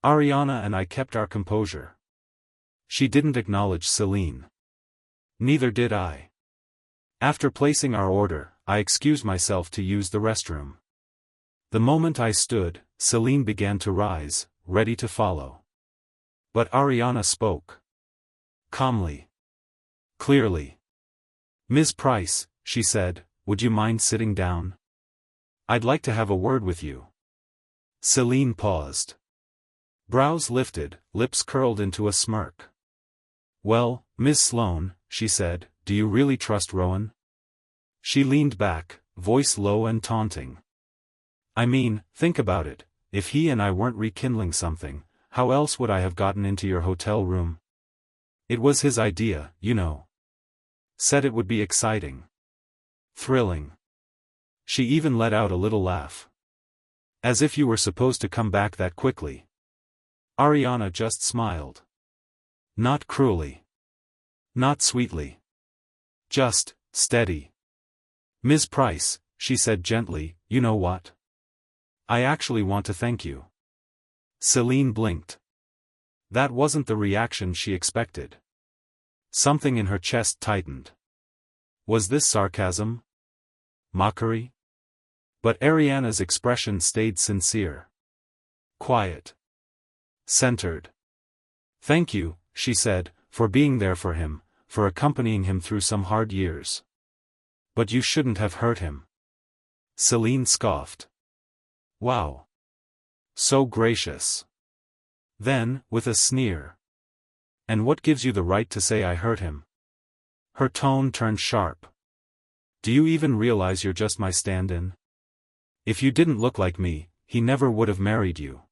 Ariana and I kept our composure. She didn't acknowledge Celine. Neither did I. After placing our order, I excused myself to use the restroom. The moment I stood, Celine began to rise, ready to follow. But Ariana spoke. Calmly. Clearly. "Ms. Price," she said, "would you mind sitting down? I'd like to have a word with you." Celine paused. Brows lifted, lips curled into a smirk. "Well, Miss Sloane," she said, "do you really trust Rowan?" She leaned back, voice low and taunting. "I mean, think about it, if he and I weren't rekindling something, how else would I have gotten into your hotel room? It was his idea, you know. Said it would be exciting. Thrilling." She even let out a little laugh. "As if you were supposed to come back that quickly." Ariana just smiled. Not cruelly. Not sweetly. Just, steady. "Ms. Price," she said gently, "you know what? I actually want to thank you." Celine blinked. That wasn't the reaction she expected. Something in her chest tightened. Was this sarcasm? Mockery? But Ariana's expression stayed sincere. Quiet. Centered. "Thank you," she said, "for being there for him, for accompanying him through some hard years. But you shouldn't have hurt him." Celine scoffed. "Wow. So gracious." Then, with a sneer. "And what gives you the right to say I hurt him?" Her tone turned sharp. "Do you even realize you're just my stand-in? If you didn't look like me, he never would have married you."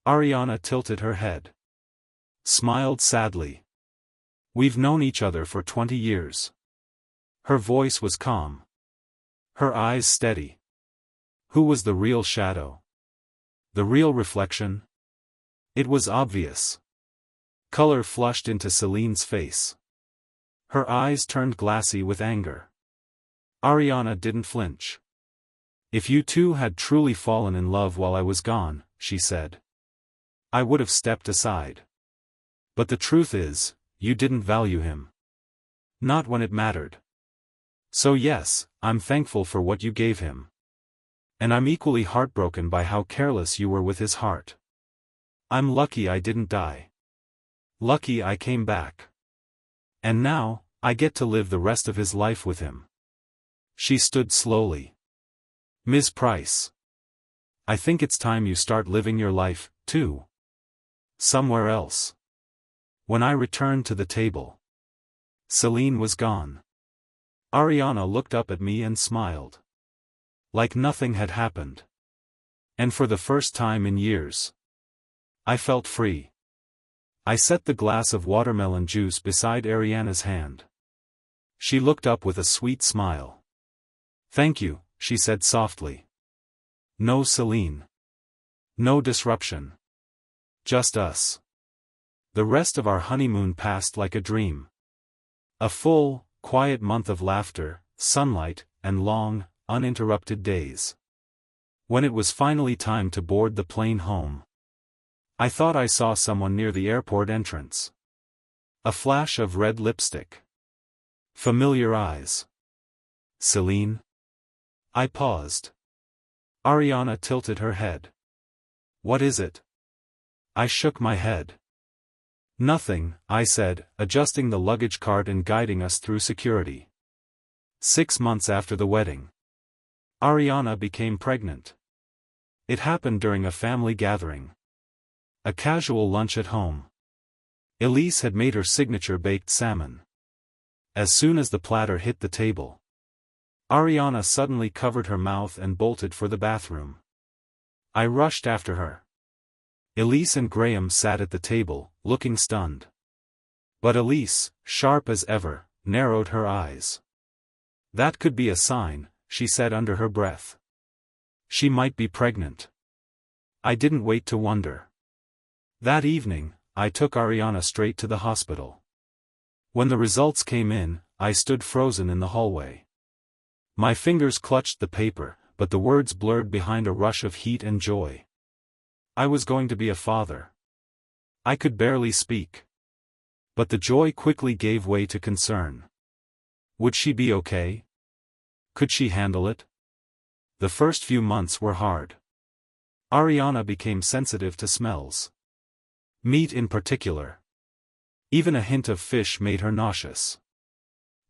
Ariana tilted her head. Smiled sadly. "We've known each other for 20 years. Her voice was calm. Her eyes steady. Who was the real shadow? The real reflection? It was obvious. Color flushed into Celine's face. Her eyes turned glassy with anger. Ariana didn't flinch. "If you two had truly fallen in love while I was gone," she said, "I would have stepped aside. But the truth is, you didn't value him. Not when it mattered. So yes, I'm thankful for what you gave him. And I'm equally heartbroken by how careless you were with his heart. I'm lucky I didn't die. Lucky I came back. And now, I get to live the rest of his life with him." She stood slowly. "Ms. Price. I think it's time you start living your life, too. Somewhere else." When I returned to the table, Celine was gone. Ariana looked up at me and smiled. Like nothing had happened. And for the first time in years, I felt free. I set the glass of watermelon juice beside Ariana's hand. She looked up with a sweet smile. "Thank you," she said softly. "No Celine. No disruption. Just us." The rest of our honeymoon passed like a dream. A full, quiet month of laughter, sunlight, and long, uninterrupted days. When it was finally time to board the plane home, I thought I saw someone near the airport entrance. A flash of red lipstick. Familiar eyes. "Celine?" I paused. Ariana tilted her head. "What is it?" I shook my head. "Nothing," I said, adjusting the luggage cart and guiding us through security. 6 months after the wedding, Ariana became pregnant. It happened during a family gathering. A casual lunch at home. Elise had made her signature baked salmon. As soon as the platter hit the table, Ariana suddenly covered her mouth and bolted for the bathroom. I rushed after her. Elise and Graham sat at the table, looking stunned. But Elise, sharp as ever, narrowed her eyes. "That could be a sign," she said under her breath. "She might be pregnant." I didn't wait to wonder. That evening, I took Ariana straight to the hospital. When the results came in, I stood frozen in the hallway. My fingers clutched the paper, but the words blurred behind a rush of heat and joy. I was going to be a father. I could barely speak. But the joy quickly gave way to concern. Would she be okay? Could she handle it? The first few months were hard. Ariana became sensitive to smells. Meat in particular. Even a hint of fish made her nauseous.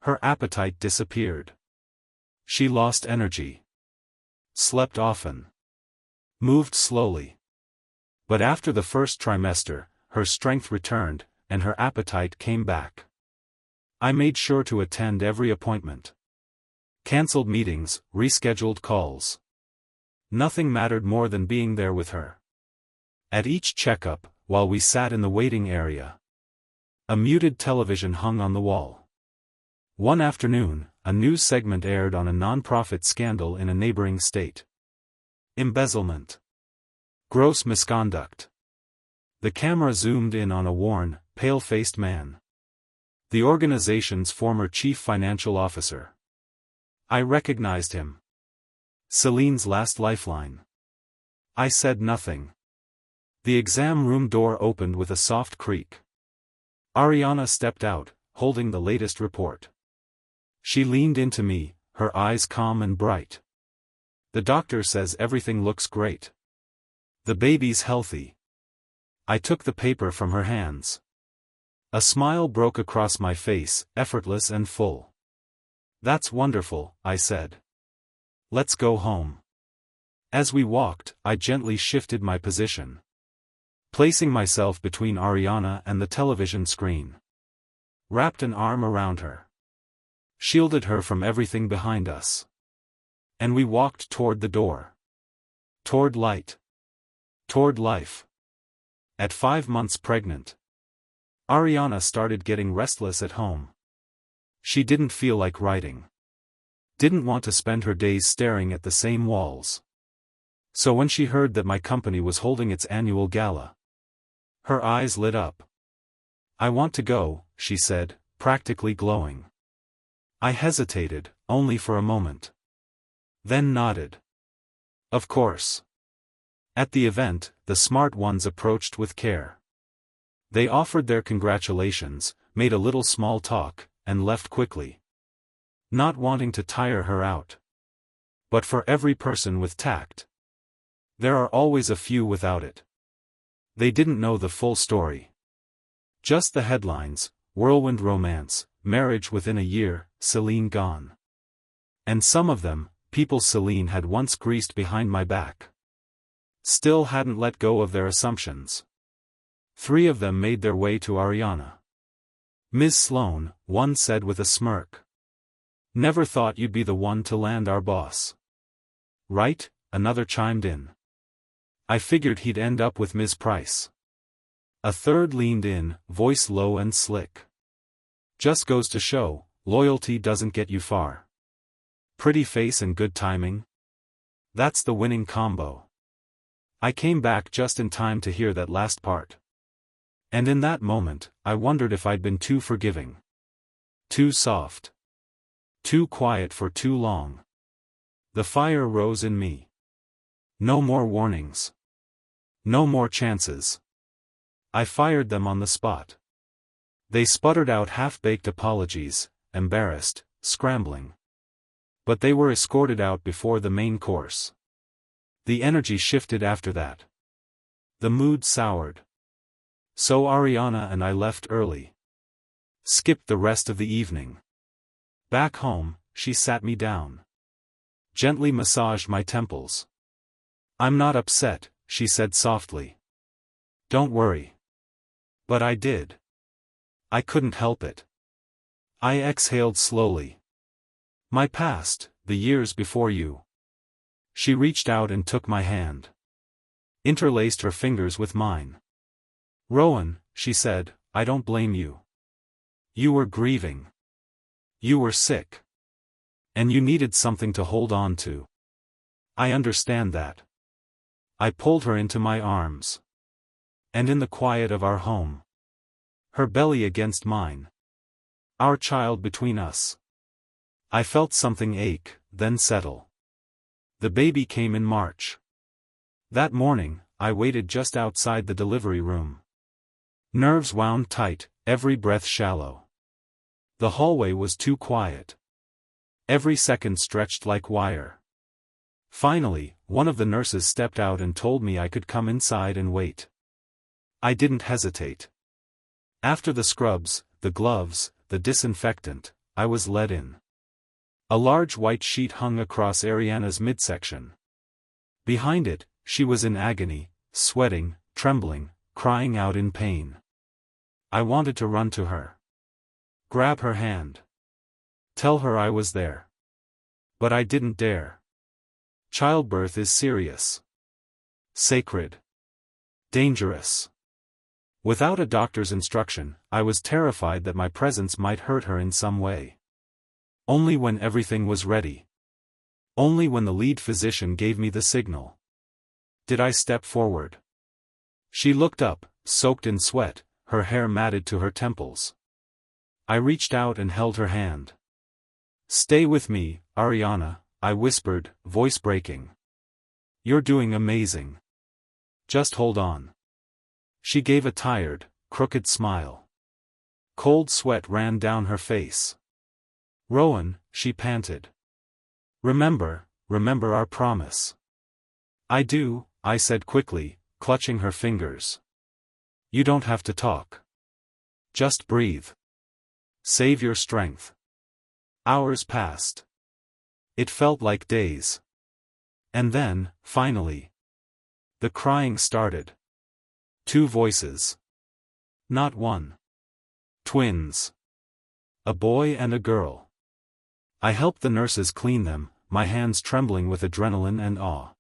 Her appetite disappeared. She lost energy. Slept often. Moved slowly. But after the first trimester, her strength returned, and her appetite came back. I made sure to attend every appointment. Cancelled meetings, rescheduled calls. Nothing mattered more than being there with her. At each checkup, while we sat in the waiting area, a muted television hung on the wall. One afternoon, a news segment aired on a non-profit scandal in a neighboring state. Embezzlement. Gross misconduct. The camera zoomed in on a worn, pale-faced man. The organization's former chief financial officer. I recognized him. Celine's last lifeline. I said nothing. The exam room door opened with a soft creak. Ariana stepped out, holding the latest report. She leaned into me, her eyes calm and bright. "The doctor says everything looks great. The baby's healthy." I took the paper from her hands. A smile broke across my face, effortless and full. "That's wonderful," I said. "Let's go home." As we walked, I gently shifted my position, placing myself between Ariana and the television screen. Wrapped an arm around her. Shielded her from everything behind us. And we walked toward the door. Toward light. Toward life. At 5 months pregnant, Ariana started getting restless at home. She didn't feel like writing. Didn't want to spend her days staring at the same walls. So when she heard that my company was holding its annual gala, her eyes lit up. "I want to go," she said, practically glowing. I hesitated, only for a moment. Then nodded. "Of course." At the event, the smart ones approached with care. They offered their congratulations, made a little small talk, and left quickly. Not wanting to tire her out. But for every person with tact, there are always a few without it. They didn't know the full story. Just the headlines: whirlwind romance, marriage within a year, Celine gone. And some of them, people Celine had once greased behind my back, still hadn't let go of their assumptions. 3 of them made their way to Ariana. "Ms. Sloane," one said with a smirk. "Never thought you'd be the one to land our boss." "Right," another chimed in. "I figured he'd end up with Ms. Price." A third leaned in, voice low and slick. "Just goes to show, loyalty doesn't get you far. Pretty face and good timing. That's the winning combo." I came back just in time to hear that last part. And in that moment, I wondered if I'd been too forgiving. Too soft. Too quiet for too long. The fire rose in me. No more warnings. No more chances. I fired them on the spot. They sputtered out half-baked apologies, embarrassed, scrambling. But they were escorted out before the main course. The energy shifted after that. The mood soured. So Ariana and I left early. Skipped the rest of the evening. Back home, she sat me down. Gently massaged my temples. "I'm not upset," she said softly. "Don't worry." But I did. I couldn't help it. I exhaled slowly. My past, the years before you. She reached out and took my hand. Interlaced her fingers with mine. Rowan, she said, I don't blame you. You were grieving. You were sick. And you needed something to hold on to. I understand that. I pulled her into my arms. And in the quiet of our home. Her belly against mine. Our child between us. I felt something ache, then settle. The baby came in March. That morning, I waited just outside the delivery room. Nerves wound tight, every breath shallow. The hallway was too quiet. Every second stretched like wire. Finally, one of the nurses stepped out and told me I could come inside and wait. I didn't hesitate. After the scrubs, the gloves, the disinfectant, I was led in. A large white sheet hung across Ariana's midsection. Behind it, she was in agony, sweating, trembling, crying out in pain. I wanted to run to her. Grab her hand. Tell her I was there. But I didn't dare. Childbirth is serious. Sacred. Dangerous. Without a doctor's instruction, I was terrified that my presence might hurt her in some way. Only when everything was ready. Only when the lead physician gave me the signal. Did I step forward? She looked up, soaked in sweat, her hair matted to her temples. I reached out and held her hand. Stay with me, Ariana, I whispered, voice breaking. You're doing amazing. Just hold on. She gave a tired, crooked smile. Cold sweat ran down her face. Rowan, she panted. Remember our promise. I do, I said quickly, clutching her fingers. You don't have to talk. Just breathe. Save your strength. Hours passed. It felt like days. And then, finally, the crying started. 2 voices. Not one. Twins. A boy and a girl. I helped the nurses clean them, my hands trembling with adrenaline and awe.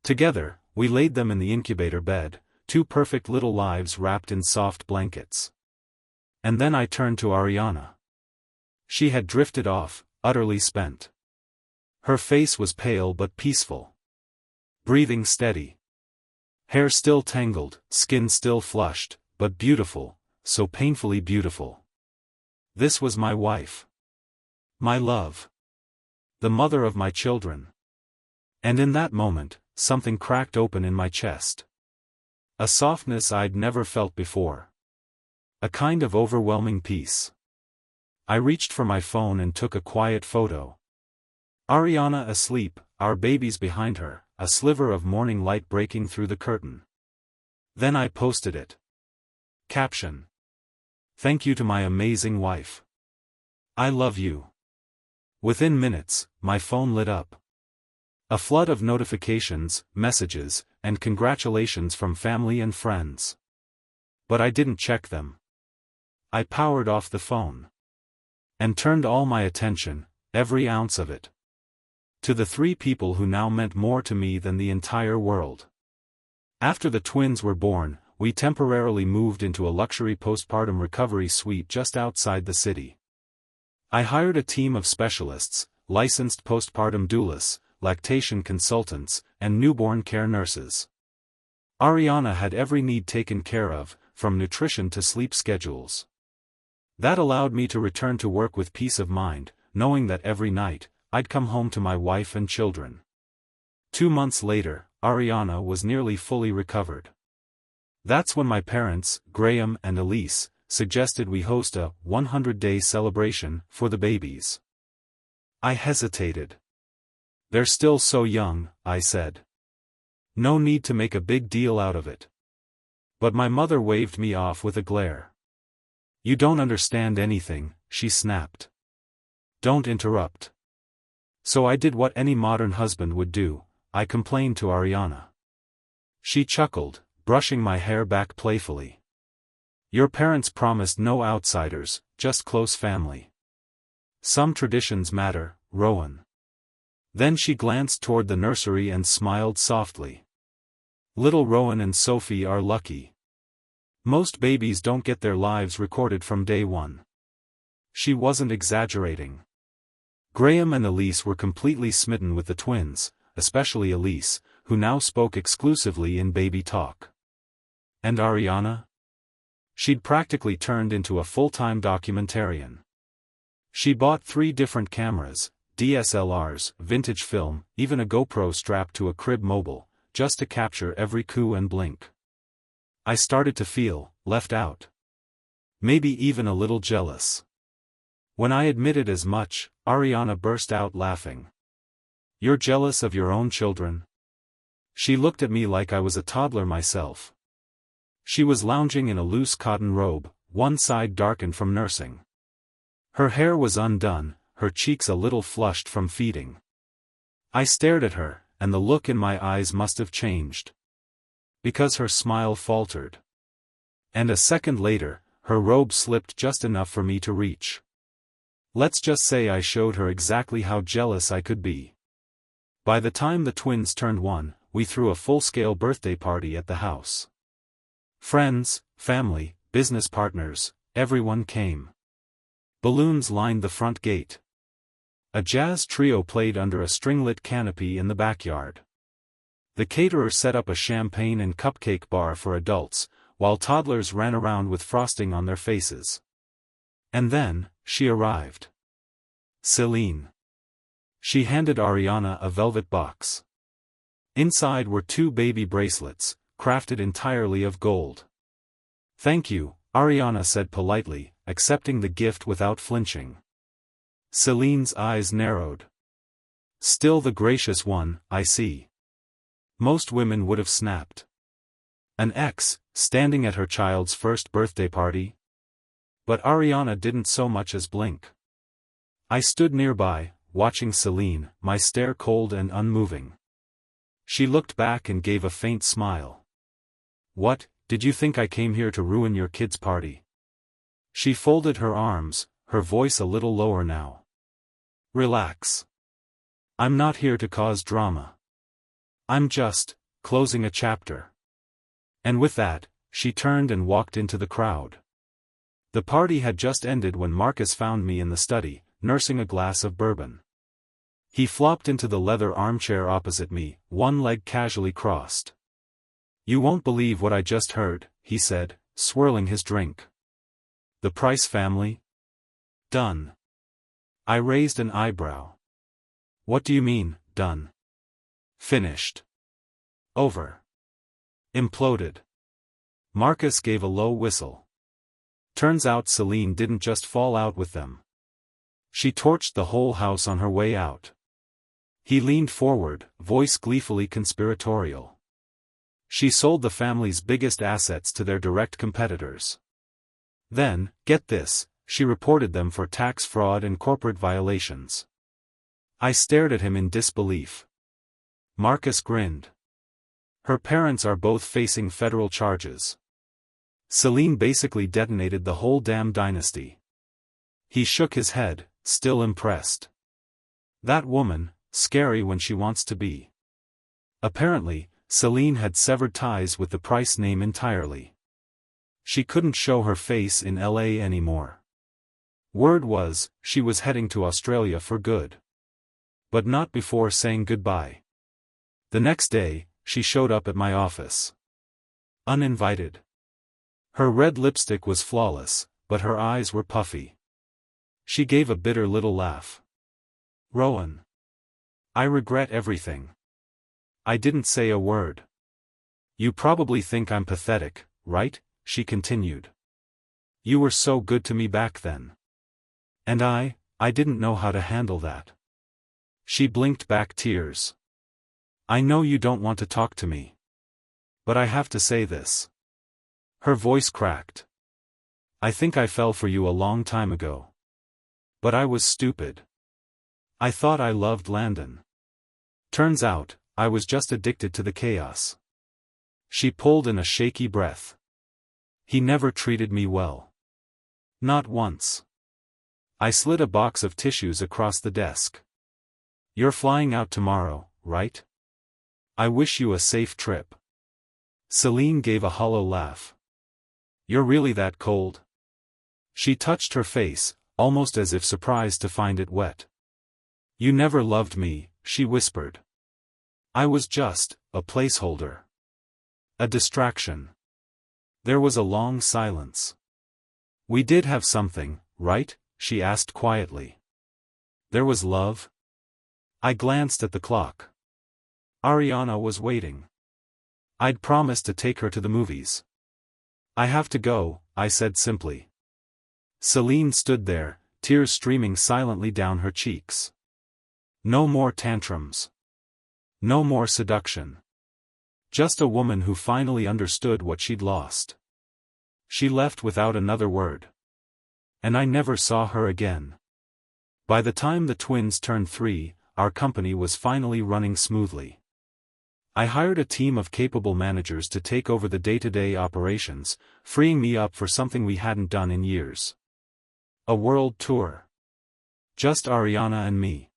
Together, we laid them in the incubator bed, 2 perfect little lives wrapped in soft blankets. And then I turned to Ariana. She had drifted off, utterly spent. Her face was pale but peaceful. Breathing steady. Hair still tangled, skin still flushed, but beautiful, so painfully beautiful. This was my wife. My love. The mother of my children. And in that moment, something cracked open in my chest. A softness I'd never felt before. A kind of overwhelming peace. I reached for my phone and took a quiet photo. Ariana asleep, our babies behind her, a sliver of morning light breaking through the curtain. Then I posted it. Caption. Thank you to my amazing wife. I love you. Within minutes, my phone lit up. A flood of notifications, messages, and congratulations from family and friends. But I didn't check them. I powered off the phone. And turned all my attention, every ounce of it, to the 3 people who now meant more to me than the entire world. After the twins were born, we temporarily moved into a luxury postpartum recovery suite just outside the city. I hired a team of specialists, licensed postpartum doulas, lactation consultants, and newborn care nurses. Ariana had every need taken care of, from nutrition to sleep schedules. That allowed me to return to work with peace of mind, knowing that every night, I'd come home to my wife and children. 2 months later, Ariana was nearly fully recovered. That's when my parents, Graham and Elise, suggested we host a 100-day celebration for the babies. I hesitated. They're still so young, I said. No need to make a big deal out of it. But my mother waved me off with a glare. You don't understand anything, she snapped. Don't interrupt. So I did what any modern husband would do, I complained to Ariana. She chuckled, brushing my hair back playfully. Your parents promised no outsiders, just close family. Some traditions matter, Rowan. Then she glanced toward the nursery and smiled softly. Little Rowan and Sophie are lucky. Most babies don't get their lives recorded from day one. She wasn't exaggerating. Graham and Elise were completely smitten with the twins, especially Elise, who now spoke exclusively in baby talk. And Ariana? She'd practically turned into a full-time documentarian. She bought 3 different cameras, DSLRs, vintage film, even a GoPro strapped to a crib mobile, just to capture every coo and blink. I started to feel left out. Maybe even a little jealous. When I admitted as much, Ariana burst out laughing. You're jealous of your own children? She looked at me like I was a toddler myself. She was lounging in a loose cotton robe, one side darkened from nursing. Her hair was undone, her cheeks a little flushed from feeding. I stared at her, and the look in my eyes must have changed. Because her smile faltered. And a second later, her robe slipped just enough for me to reach. Let's just say I showed her exactly how jealous I could be. By the time the twins turned 1, we threw a full-scale birthday party at the house. Friends, family, business partners, everyone came. Balloons lined the front gate. A jazz trio played under a string-lit canopy in the backyard. The caterer set up a champagne and cupcake bar for adults, while toddlers ran around with frosting on their faces. And then, she arrived. Celine. She handed Ariana a velvet box. Inside were 2 baby bracelets, crafted entirely of gold. Thank you, Ariana said politely, accepting the gift without flinching. Celine's eyes narrowed. Still the gracious one, I see. Most women would have snapped. An ex, standing at her child's first birthday party? But Ariana didn't so much as blink. I stood nearby, watching Celine, my stare cold and unmoving. She looked back and gave a faint smile. What, did you think I came here to ruin your kid's party? She folded her arms, her voice a little lower now. Relax. I'm not here to cause drama. I'm just closing a chapter. And with that, she turned and walked into the crowd. The party had just ended when Marcus found me in the study, nursing a glass of bourbon. He flopped into the leather armchair opposite me, one leg casually crossed. You won't believe what I just heard, he said, swirling his drink. The Price family? Done. I raised an eyebrow. What do you mean, done? Finished. Over. Imploded. Marcus gave a low whistle. Turns out Celine didn't just fall out with them. She torched the whole house on her way out. He leaned forward, voice gleefully conspiratorial. She sold the family's biggest assets to their direct competitors. Then, get this, she reported them for tax fraud and corporate violations. I stared at him in disbelief. Marcus grinned. Her parents are both facing federal charges. Celine basically detonated the whole damn dynasty. He shook his head, still impressed. That woman, scary when she wants to be. Apparently, Celine had severed ties with the Price name entirely. She couldn't show her face in LA anymore. Word was, she was heading to Australia for good. But not before saying goodbye. The next day, she showed up at my office. Uninvited. Her red lipstick was flawless, but her eyes were puffy. She gave a bitter little laugh. Rowan. I regret everything. I didn't say a word. You probably think I'm pathetic, right? She continued. You were so good to me back then. And I didn't know how to handle that. She blinked back tears. I know you don't want to talk to me. But I have to say this. Her voice cracked. I think I fell for you a long time ago. But I was stupid. I thought I loved Landon. Turns out, I was just addicted to the chaos. She pulled in a shaky breath. He never treated me well. Not once. I slid a box of tissues across the desk. You're flying out tomorrow, right? I wish you a safe trip. Celine gave a hollow laugh. You're really that cold? She touched her face, almost as if surprised to find it wet. You never loved me, she whispered. I was just a placeholder. A distraction. There was a long silence. We did have something, right? She asked quietly. There was love? I glanced at the clock. Ariana was waiting. I'd promised to take her to the movies. I have to go, I said simply. Celine stood there, tears streaming silently down her cheeks. No more tantrums. No more seduction. Just a woman who finally understood what she'd lost. She left without another word. And I never saw her again. By the time the twins turned 3, our company was finally running smoothly. I hired a team of capable managers to take over the day-to-day operations, freeing me up for something we hadn't done in years. A world tour. Just Ariana and me.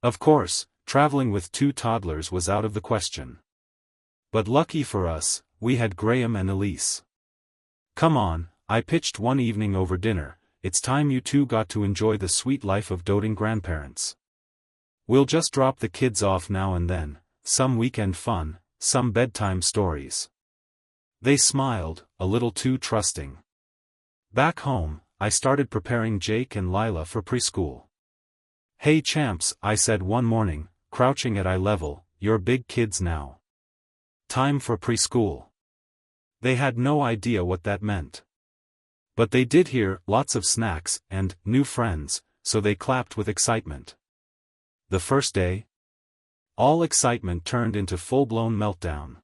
Of course, traveling with 2 toddlers was out of the question. But lucky for us, we had Graham and Elise. Come on, I pitched one evening over dinner, it's time you two got to enjoy the sweet life of doting grandparents. We'll just drop the kids off now and then, some weekend fun, some bedtime stories. They smiled, a little too trusting. Back home, I started preparing Jake and Lila for preschool. Hey champs, I said one morning, crouching at eye level, you're big kids now. Time for preschool. They had no idea what that meant. But they did hear lots of snacks and new friends, so they clapped with excitement. The first day? All excitement turned into full-blown meltdown.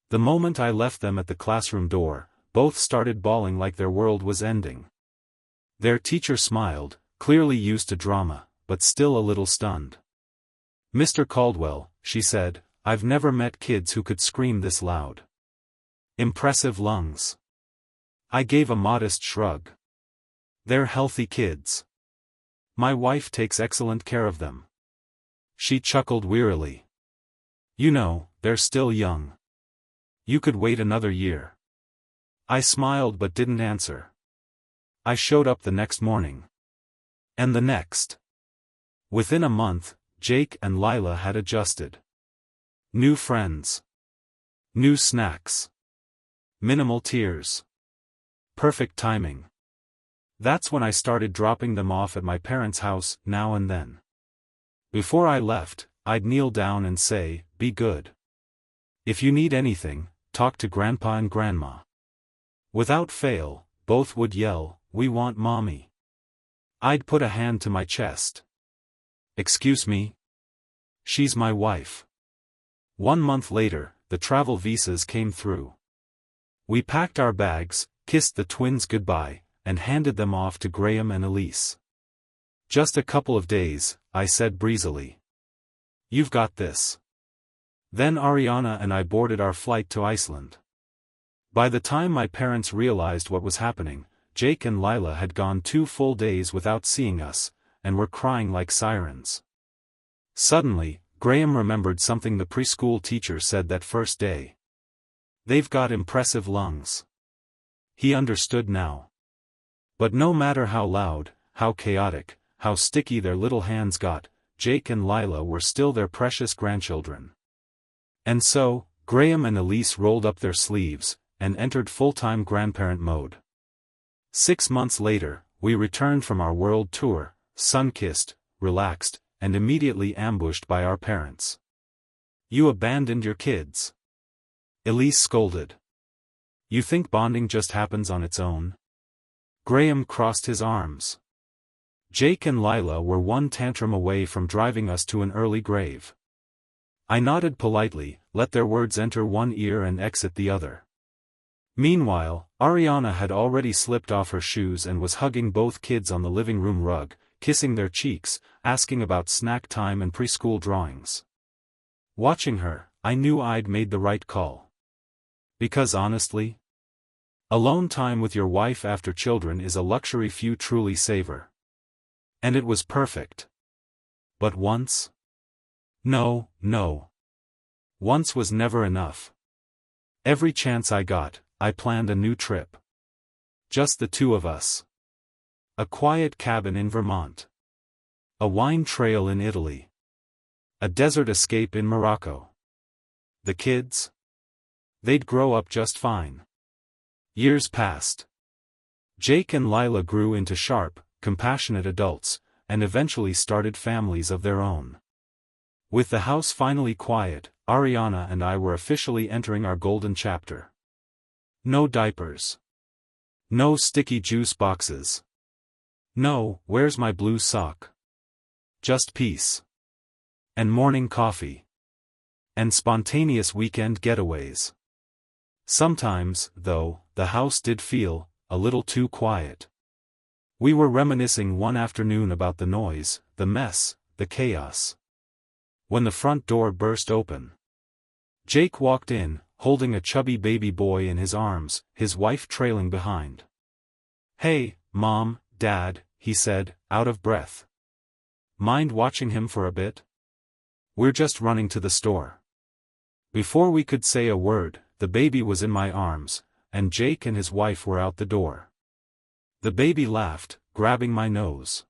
The moment I left them at the classroom door, both started bawling like their world was ending. Their teacher smiled, clearly used to drama, but still a little stunned. Mr. Caldwell, she said, I've never met kids who could scream this loud. Impressive lungs. I gave a modest shrug. They're healthy kids. My wife takes excellent care of them. She chuckled wearily. You know, they're still young. You could wait another year. I smiled but didn't answer. I showed up the next morning. And the next. Within a month, Jake and Lila had adjusted. New friends. New snacks. Minimal tears. Perfect timing. That's when I started dropping them off at my parents' house now and then. Before I left, I'd kneel down and say, be good. If you need anything, talk to Grandpa and Grandma. Without fail, both would yell, we want Mommy. I'd put a hand to my chest. Excuse me? She's my wife. 1 month later, the travel visas came through. We packed our bags, kissed the twins goodbye, and handed them off to Graham and Elise. Just a couple of days, I said breezily. You've got this. Then Ariana and I boarded our flight to Iceland. By the time my parents realized what was happening, Jake and Lila had gone 2 full days without seeing us, and were crying like sirens. Suddenly, Graham remembered something the preschool teacher said that first day. They've got impressive lungs. He understood now. But no matter how loud, how chaotic, how sticky their little hands got, Jake and Lila were still their precious grandchildren. And so, Graham and Elise rolled up their sleeves, and entered full-time grandparent mode. 6 months later, we returned from our world tour, sun-kissed, relaxed, and immediately ambushed by our parents. You abandoned your kids. Elise scolded. You think bonding just happens on its own? Graham crossed his arms. Jake and Lila were one tantrum away from driving us to an early grave. I nodded politely, let their words enter one ear and exit the other. Meanwhile, Ariana had already slipped off her shoes and was hugging both kids on the living room rug, kissing their cheeks, asking about snack time and preschool drawings. Watching her, I knew I'd made the right call. Because honestly, alone time with your wife after children is a luxury few truly savor. And it was perfect. But once? No, no. Once was never enough. Every chance I got, I planned a new trip. Just the two of us. A quiet cabin in Vermont. A wine trail in Italy. A desert escape in Morocco. The kids? They'd grow up just fine. Years passed. Jake and Lila grew into sharp, compassionate adults, and eventually started families of their own. With the house finally quiet, Ariana and I were officially entering our golden chapter. No diapers. No sticky juice boxes. No, where's my blue sock? Just peace. And morning coffee. And spontaneous weekend getaways. Sometimes, though, the house did feel a little too quiet. We were reminiscing one afternoon about the noise, the mess, the chaos. When the front door burst open. Jake walked in, holding a chubby baby boy in his arms, his wife trailing behind. "Hey, Mom, Dad," he said, out of breath. "Mind watching him for a bit? We're just running to the store." Before we could say a word, the baby was in my arms, and Jake and his wife were out the door. The baby laughed, grabbing my nose.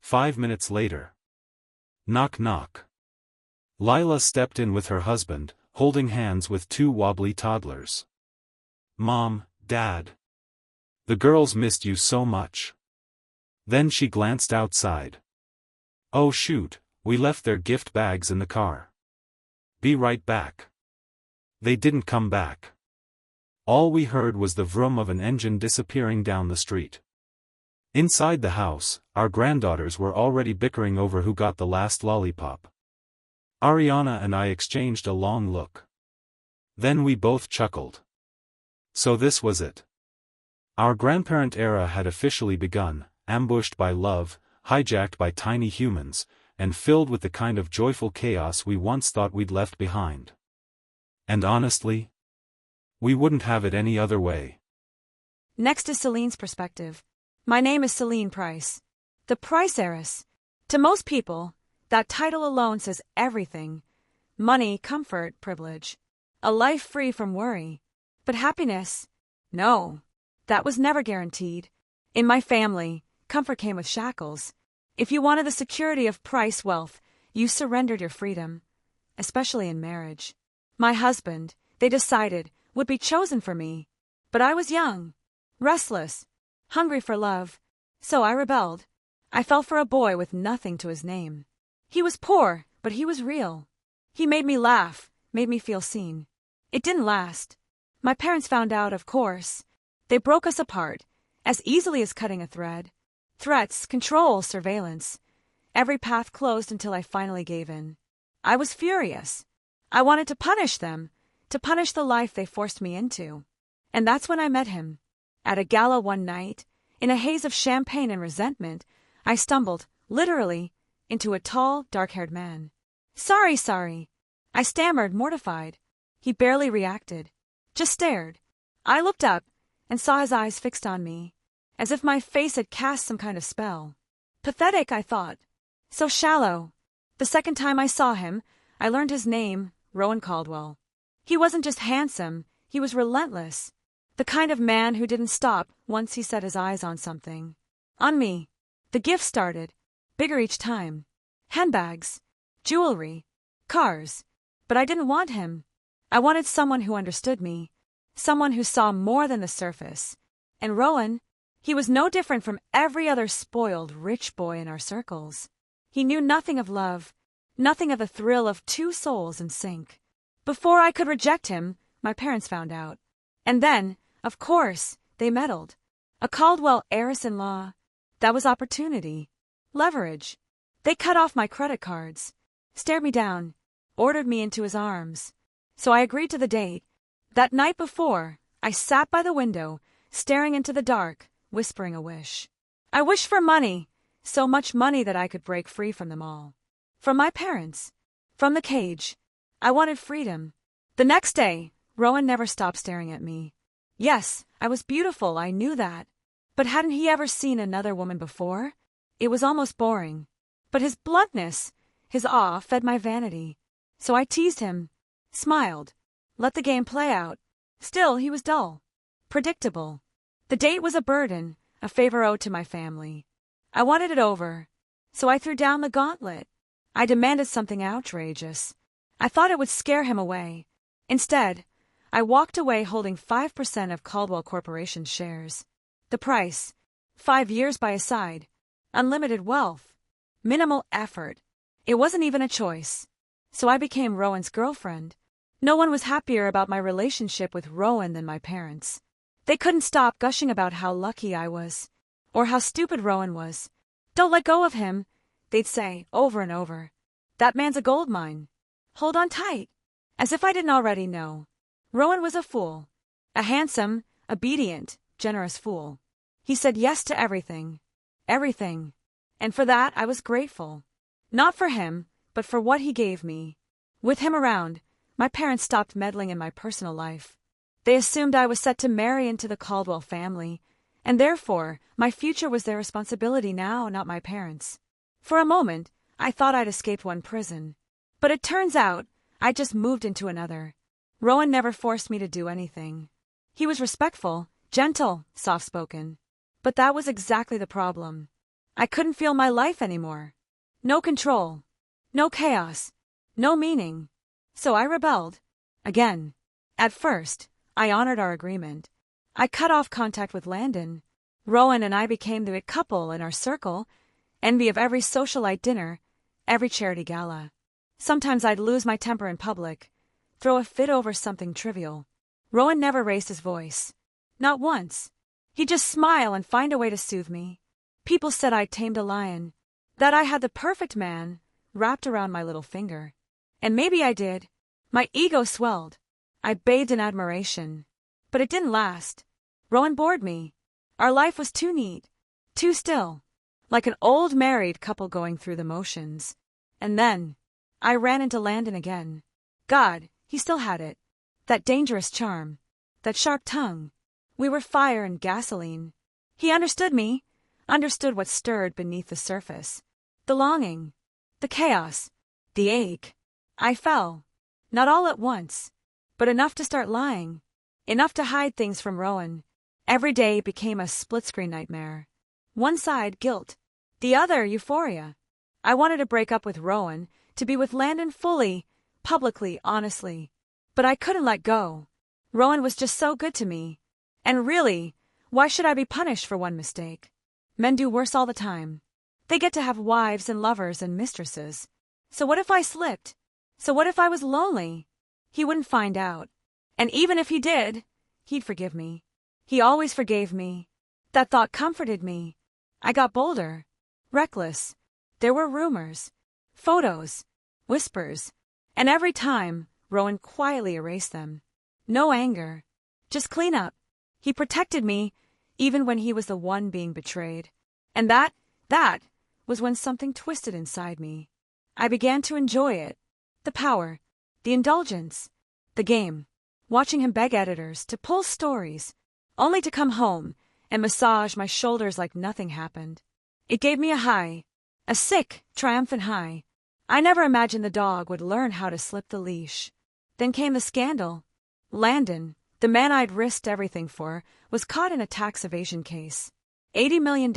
5 minutes later. Knock knock. Lila stepped in with her husband, holding hands with 2 wobbly toddlers. "Mom, Dad. The girls missed you so much." Then she glanced outside. "Oh shoot, we left their gift bags in the car. Be right back." They didn't come back. All we heard was the vroom of an engine disappearing down the street. Inside the house, our granddaughters were already bickering over who got the last lollipop. Ariana and I exchanged a long look. Then we both chuckled. So this was it. Our grandparent era had officially begun, ambushed by love, hijacked by tiny humans, and filled with the kind of joyful chaos we once thought we'd left behind. And honestly, we wouldn't have it any other way. Next is Celine's perspective. My name is Celine Price. The Price heiress. To most people, that title alone says everything. Money, comfort, privilege. A life free from worry. But happiness? No. That was never guaranteed. In my family, comfort came with shackles. If you wanted the security of Price wealth, you surrendered your freedom. Especially in marriage. My husband, they decided, would be chosen for me. But I was young, restless, hungry for love, so I rebelled. I fell for a boy with nothing to his name. He was poor, but he was real. He made me laugh, made me feel seen. It didn't last. My parents found out, of course. They broke us apart, as easily as cutting a thread. Threats, control, surveillance. Every path closed until I finally gave in. I was furious. I wanted to punish them, to punish the life they forced me into. And that's when I met him. At a gala one night, in a haze of champagne and resentment, I stumbled, literally, into a tall, dark-haired man. Sorry. I stammered, mortified. He barely reacted, just stared. I looked up and saw his eyes fixed on me, as if my face had cast some kind of spell. Pathetic, I thought. So shallow. The second time I saw him, I learned his name, Rowan Caldwell. He wasn't just handsome, he was relentless. The kind of man who didn't stop once he set his eyes on something. On me. The gifts started, bigger each time. Handbags, jewelry, cars. But I didn't want him. I wanted someone who understood me. Someone who saw more than the surface. And Rowan, he was no different from every other spoiled, rich boy in our circles. He knew nothing of love, nothing of the thrill of 2 souls in sync. Before I could reject him, my parents found out. And then, of course, they meddled. A Caldwell heiress-in-law. That was opportunity. Leverage. They cut off my credit cards, stared me down, ordered me into his arms. So I agreed to the date. That night before, I sat by the window, staring into the dark, whispering a wish. I wished for money, so much money that I could break free from them all. From my parents. From the cage. I wanted freedom. The next day, Rowan never stopped staring at me. Yes, I was beautiful, I knew that. But hadn't he ever seen another woman before? It was almost boring. But his bluntness, his awe, fed my vanity. So I teased him, smiled, let the game play out. Still, he was dull. Predictable. The date was a burden, a favor owed to my family. I wanted it over. So I threw down the gauntlet. I demanded something outrageous. I thought it would scare him away. Instead, I walked away holding 5% of Caldwell Corporation's shares. The price: 5 years by his side, unlimited wealth, minimal effort. It wasn't even a choice. So I became Rowan's girlfriend. No one was happier about my relationship with Rowan than my parents. They couldn't stop gushing about how lucky I was, or how stupid Rowan was. "Don't let go of him," they'd say over and over. "That man's a gold mine. Hold on tight." As if I didn't already know. Rowan was a fool. A handsome, obedient, generous fool. He said yes to everything. Everything. And for that I was grateful. Not for him, but for what he gave me. With him around, my parents stopped meddling in my personal life. They assumed I was set to marry into the Caldwell family, and therefore my future was their responsibility now, not my parents'. For a moment, I thought I'd escaped one prison. But it turns out, I just moved into another. Rowan never forced me to do anything. He was respectful, gentle, soft-spoken. But that was exactly the problem. I couldn't feel my life anymore. No control. No chaos. No meaning. So I rebelled. Again. At first, I honored our agreement. I cut off contact with Landon. Rowan and I became the couple in our circle, envy of every socialite dinner, every charity gala. Sometimes I'd lose my temper in public, throw a fit over something trivial. Rowan never raised his voice. Not once. He'd just smile and find a way to soothe me. People said I'd tamed a lion, that I had the perfect man wrapped around my little finger. And maybe I did. My ego swelled. I bathed in admiration. But it didn't last. Rowan bored me. Our life was too neat, too still, like an old married couple going through the motions. And then I ran into Landon again. God, he still had it. That dangerous charm. That sharp tongue. We were fire and gasoline. He understood me, understood what stirred beneath the surface. The longing, the chaos, the ache. I fell. Not all at once, but enough to start lying. Enough to hide things from Rowan. Every day became a split-screen nightmare. One side, guilt. The other, euphoria. I wanted to break up with Rowan, to be with Landon fully, publicly, honestly. But I couldn't let go. Rowan was just so good to me. And really, why should I be punished for one mistake? Men do worse all the time. They get to have wives and lovers and mistresses. So what if I slipped? So what if I was lonely? He wouldn't find out. And even if he did, he'd forgive me. He always forgave me. That thought comforted me. I got bolder. Reckless. There were rumors. Photos. Whispers. And every time, Rowan quietly erased them. No anger. Just cleanup. He protected me, even when he was the one being betrayed. And that was when something twisted inside me. I began to enjoy it. The power. The indulgence. The game. Watching him beg editors to pull stories, only to come home and massage my shoulders like nothing happened. It gave me a high. A sick, triumphant high. I never imagined the dog would learn how to slip the leash. Then came the scandal. Landon, the man I'd risked everything for, was caught in a tax evasion case. $80 million.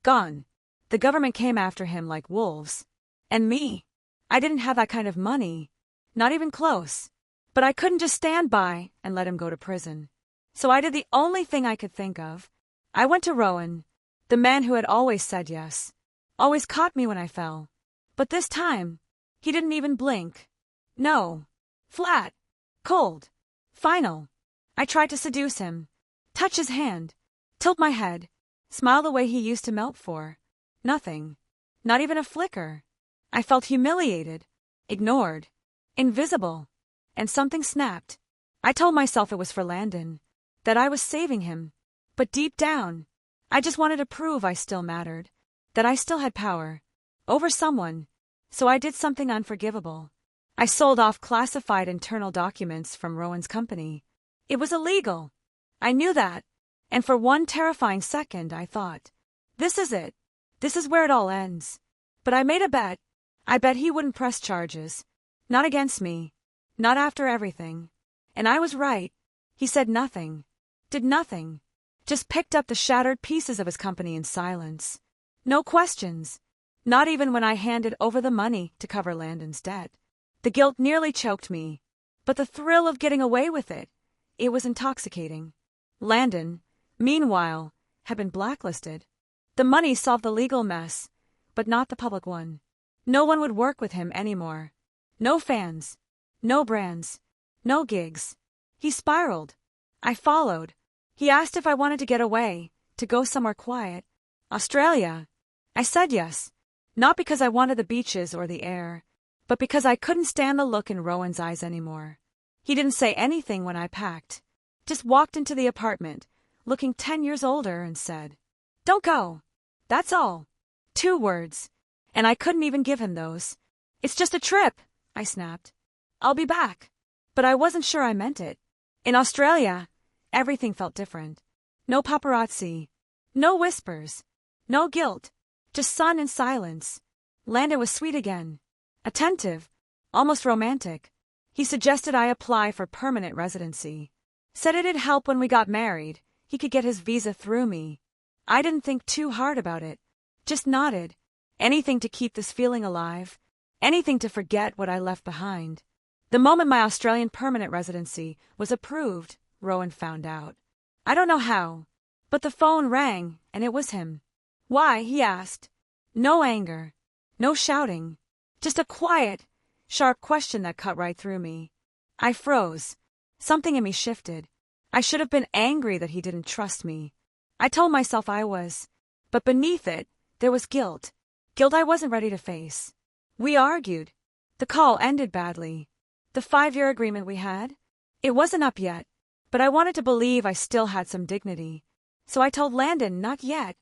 Gone. The government came after him like wolves. And me. I didn't have that kind of money. Not even close. But I couldn't just stand by and let him go to prison. So I did the only thing I could think of. I went to Rowan, the man who had always said yes. Always caught me when I fell. But this time, he didn't even blink. No. Flat. Cold. Final. I tried to seduce him. Touch his hand. Tilt my head. Smile the way he used to melt for. Nothing. Not even a flicker. I felt humiliated. Ignored. Invisible. And something snapped. I told myself it was for Landon. That I was saving him. But deep down, I just wanted to prove I still mattered. That I still had power. Over someone. So I did something unforgivable. I sold off classified internal documents from Rowan's company. It was illegal. I knew that. And for one terrifying second I thought, this is it. This is where it all ends. But I made a bet. I bet he wouldn't press charges. Not against me. Not after everything. And I was right. He said nothing. Did nothing. Just picked up the shattered pieces of his company in silence. No questions. Not even when I handed over the money to cover Landon's debt. The guilt nearly choked me. But the thrill of getting away with it, it was intoxicating. Landon, meanwhile, had been blacklisted. The money solved the legal mess, but not the public one. No one would work with him anymore. No fans. No brands. No gigs. He spiraled. I followed. He asked if I wanted to get away, to go somewhere quiet. Australia. I said yes. Not because I wanted the beaches or the air, but because I couldn't stand the look in Rowan's eyes anymore. He didn't say anything when I packed. Just walked into the apartment, looking 10 years older, and said, "Don't go. That's all." 2 words. And I couldn't even give him those. "It's just a trip," I snapped. "I'll be back." But I wasn't sure I meant it. In Australia, everything felt different. No paparazzi. No whispers. No guilt. Just sun and silence. Landon was sweet again. Attentive. Almost romantic. He suggested I apply for permanent residency. Said it'd help when we got married. He could get his visa through me. I didn't think too hard about it. Just nodded. Anything to keep this feeling alive. Anything to forget what I left behind. The moment my Australian permanent residency was approved, Rowan found out. I don't know how, but the phone rang, and it was him. "Why?" he asked. No anger. No shouting. Just a quiet, sharp question that cut right through me. I froze. Something in me shifted. I should have been angry that he didn't trust me. I told myself I was. But beneath it, there was guilt. Guilt I wasn't ready to face. We argued. The call ended badly. The 5-year agreement we had? It wasn't up yet, but I wanted to believe I still had some dignity. So I told Landon not yet.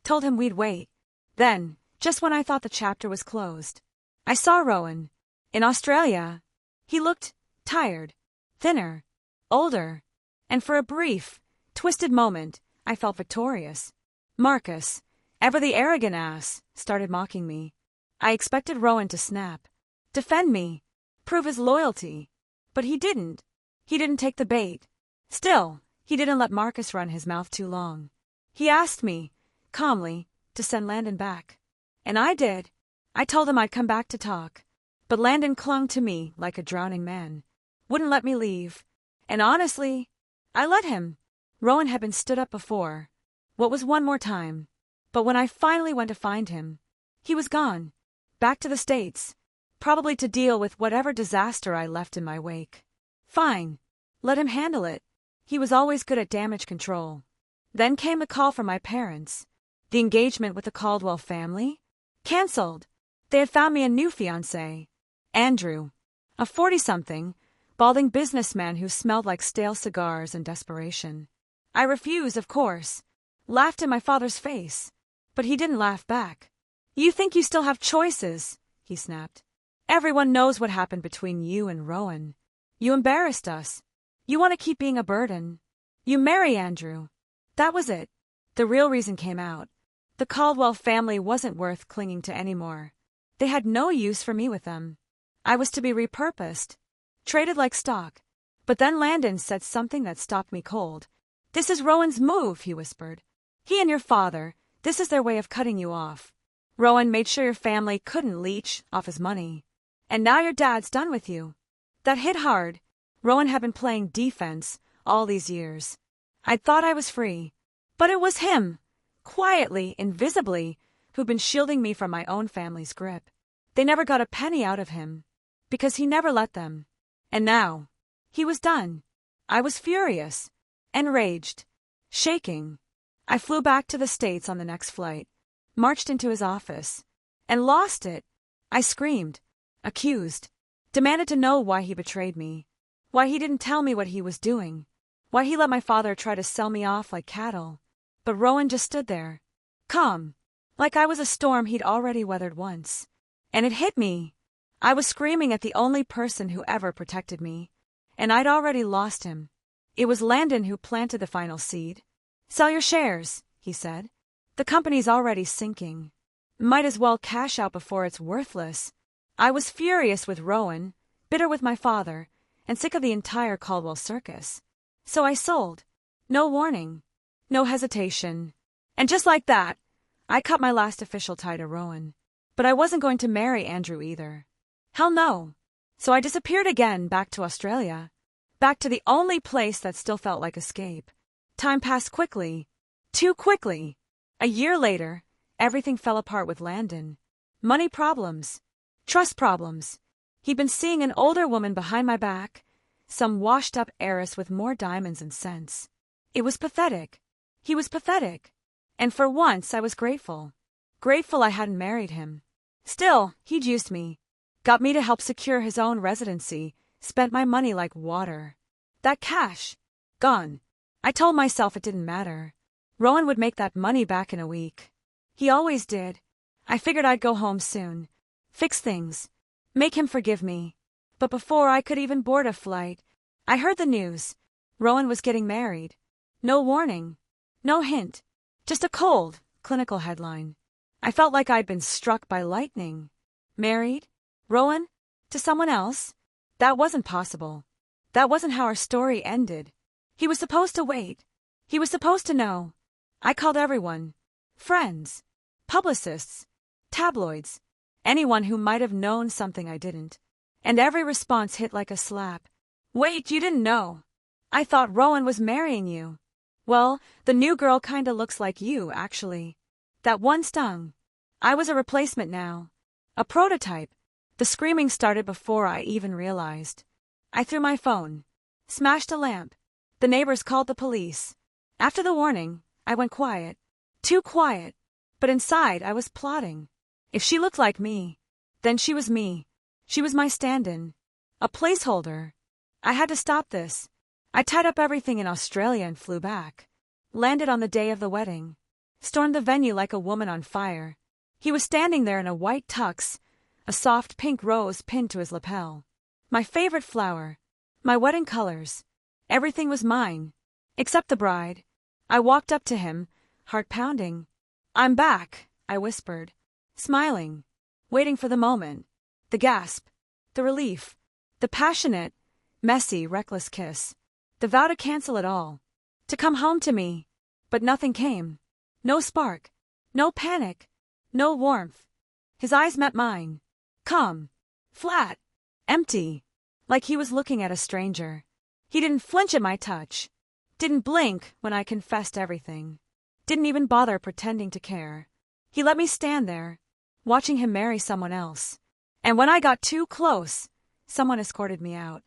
Told him we'd wait. Then, just when I thought the chapter was closed, I saw Rowan. In Australia. He looked tired, thinner, older, and for a brief, twisted moment, I felt victorious. Marcus, ever the arrogant ass, started mocking me. I expected Rowan to snap, defend me, prove his loyalty. But he didn't. He didn't take the bait. Still, he didn't let Marcus run his mouth too long. He asked me, calmly, to send Landon back. And I did. I told him I'd come back to talk. But Landon clung to me like a drowning man. Wouldn't let me leave. And honestly, I let him. Rowan had been stood up before. What was one more time? But when I finally went to find him, he was gone. Back to the States. Probably to deal with whatever disaster I left in my wake. Fine. Let him handle it. He was always good at damage control. Then came the call from my parents. The engagement with the Caldwell family? Cancelled. They had found me a new fiancé. Andrew. A 40-something, balding businessman who smelled like stale cigars and desperation. I refused, of course. Laughed in my father's face. But he didn't laugh back. "You think you still have choices," he snapped. "Everyone knows what happened between you and Rowan. You embarrassed us. You want to keep being a burden. You marry Andrew." That was it. The real reason came out. The Caldwell family wasn't worth clinging to anymore. They had no use for me with them. I was to be repurposed. Traded like stock. But then Landon said something that stopped me cold. "This is Rowan's move," he whispered. "He and your father, this is their way of cutting you off. Rowan made sure your family couldn't leech off his money. And now your dad's done with you." That hit hard. Rowan had been playing defense all these years. I'd thought I was free. But it was him, quietly, invisibly, who'd been shielding me from my own family's grip. They never got a penny out of him, because he never let them. And now, he was done. I was furious, enraged, shaking. I flew back to the States on the next flight, marched into his office, and lost it. I screamed, accused, demanded to know why he betrayed me, why he didn't tell me what he was doing, why he let my father try to sell me off like cattle. But Rowan just stood there, calm, like I was a storm he'd already weathered once. And it hit me. I was screaming at the only person who ever protected me, and I'd already lost him. It was Landon who planted the final seed. "Sell your shares," he said. "The company's already sinking." Might as well cash out before it's worthless. I was furious with Rowan, bitter with my father, and sick of the entire Caldwell circus. So I sold. No warning. No hesitation. And just like that, I cut my last official tie to Rowan. But I wasn't going to marry Andrew either. Hell no. So I disappeared again back to Australia. Back to the only place that still felt like escape. Time passed quickly. Too quickly. A year later, everything fell apart with Landon. Money problems. Trust problems. He'd been seeing an older woman behind my back. Some washed-up heiress with more diamonds and cents. It was pathetic. He was pathetic. And for once I was grateful. Grateful I hadn't married him. Still, he'd used me. Got me to help secure his own residency. Spent my money like water. That cash. Gone. I told myself it didn't matter. Rowan would make that money back in a week. He always did. I figured I'd go home soon. Fix things. Make him forgive me. But before I could even board a flight, I heard the news. Rowan was getting married. No warning. No hint. Just a cold, clinical headline. I felt like I'd been struck by lightning. Married? Rowan? To someone else? That wasn't possible. That wasn't how our story ended. He was supposed to wait. He was supposed to know. I called everyone. Friends. Publicists. Tabloids. Anyone who might have known something I didn't. And every response hit like a slap. Wait, you didn't know. I thought Rowan was marrying you. Well, the new girl kinda looks like you, actually. That one stung. I was a replacement now. A prototype. The screaming started before I even realized. I threw my phone. Smashed a lamp. The neighbors called the police. After the warning, I went quiet. Too quiet. But inside, I was plotting. If she looked like me, then she was me. She was my stand-in. A placeholder. I had to stop this. I tied up everything in Australia and flew back. Landed on the day of the wedding. Stormed the venue like a woman on fire. He was standing there in a white tux, a soft pink rose pinned to his lapel. My favorite flower. My wedding colors. Everything was mine. Except the bride. I walked up to him, heart pounding. "I'm back," I whispered. Smiling. Waiting for the moment. The gasp. The relief. The passionate, messy, reckless kiss. The vow to cancel it all. To come home to me. But nothing came. No spark. No panic. No warmth. His eyes met mine. Calm. Flat. Empty. Like he was looking at a stranger. He didn't flinch at my touch. Didn't blink when I confessed everything. Didn't even bother pretending to care. He let me stand there, watching him marry someone else. And when I got too close, someone escorted me out.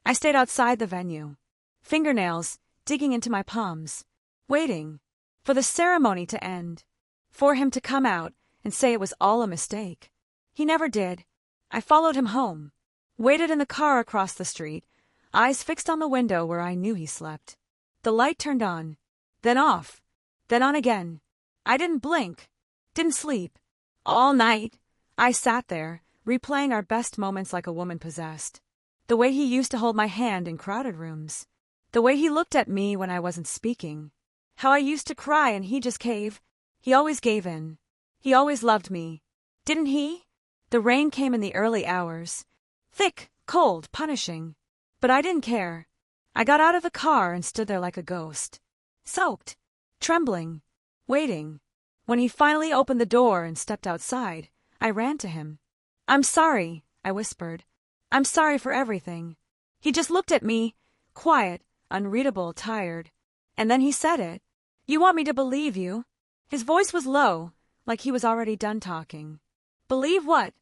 I stayed outside the venue. Fingernails digging into my palms. Waiting. For the ceremony to end. For him to come out and say it was all a mistake. He never did. I followed him home. Waited in the car across the street, eyes fixed on the window where I knew he slept. The light turned on. Then off. Then on again. I didn't blink. Didn't sleep. All night, I sat there, replaying our best moments like a woman possessed. The way he used to hold my hand in crowded rooms. The way he looked at me when I wasn't speaking. How I used to cry and he just cave. He always gave in. He always loved me. Didn't he? The rain came in the early hours. Thick, cold, punishing. But I didn't care. I got out of the car and stood there like a ghost. Soaked. Trembling. Waiting. When he finally opened the door and stepped outside, I ran to him. "I'm sorry," I whispered. "I'm sorry for everything." He just looked at me, quiet, unreadable, tired. And then he said it. "You want me to believe you?" His voice was low, like he was already done talking. "Believe what?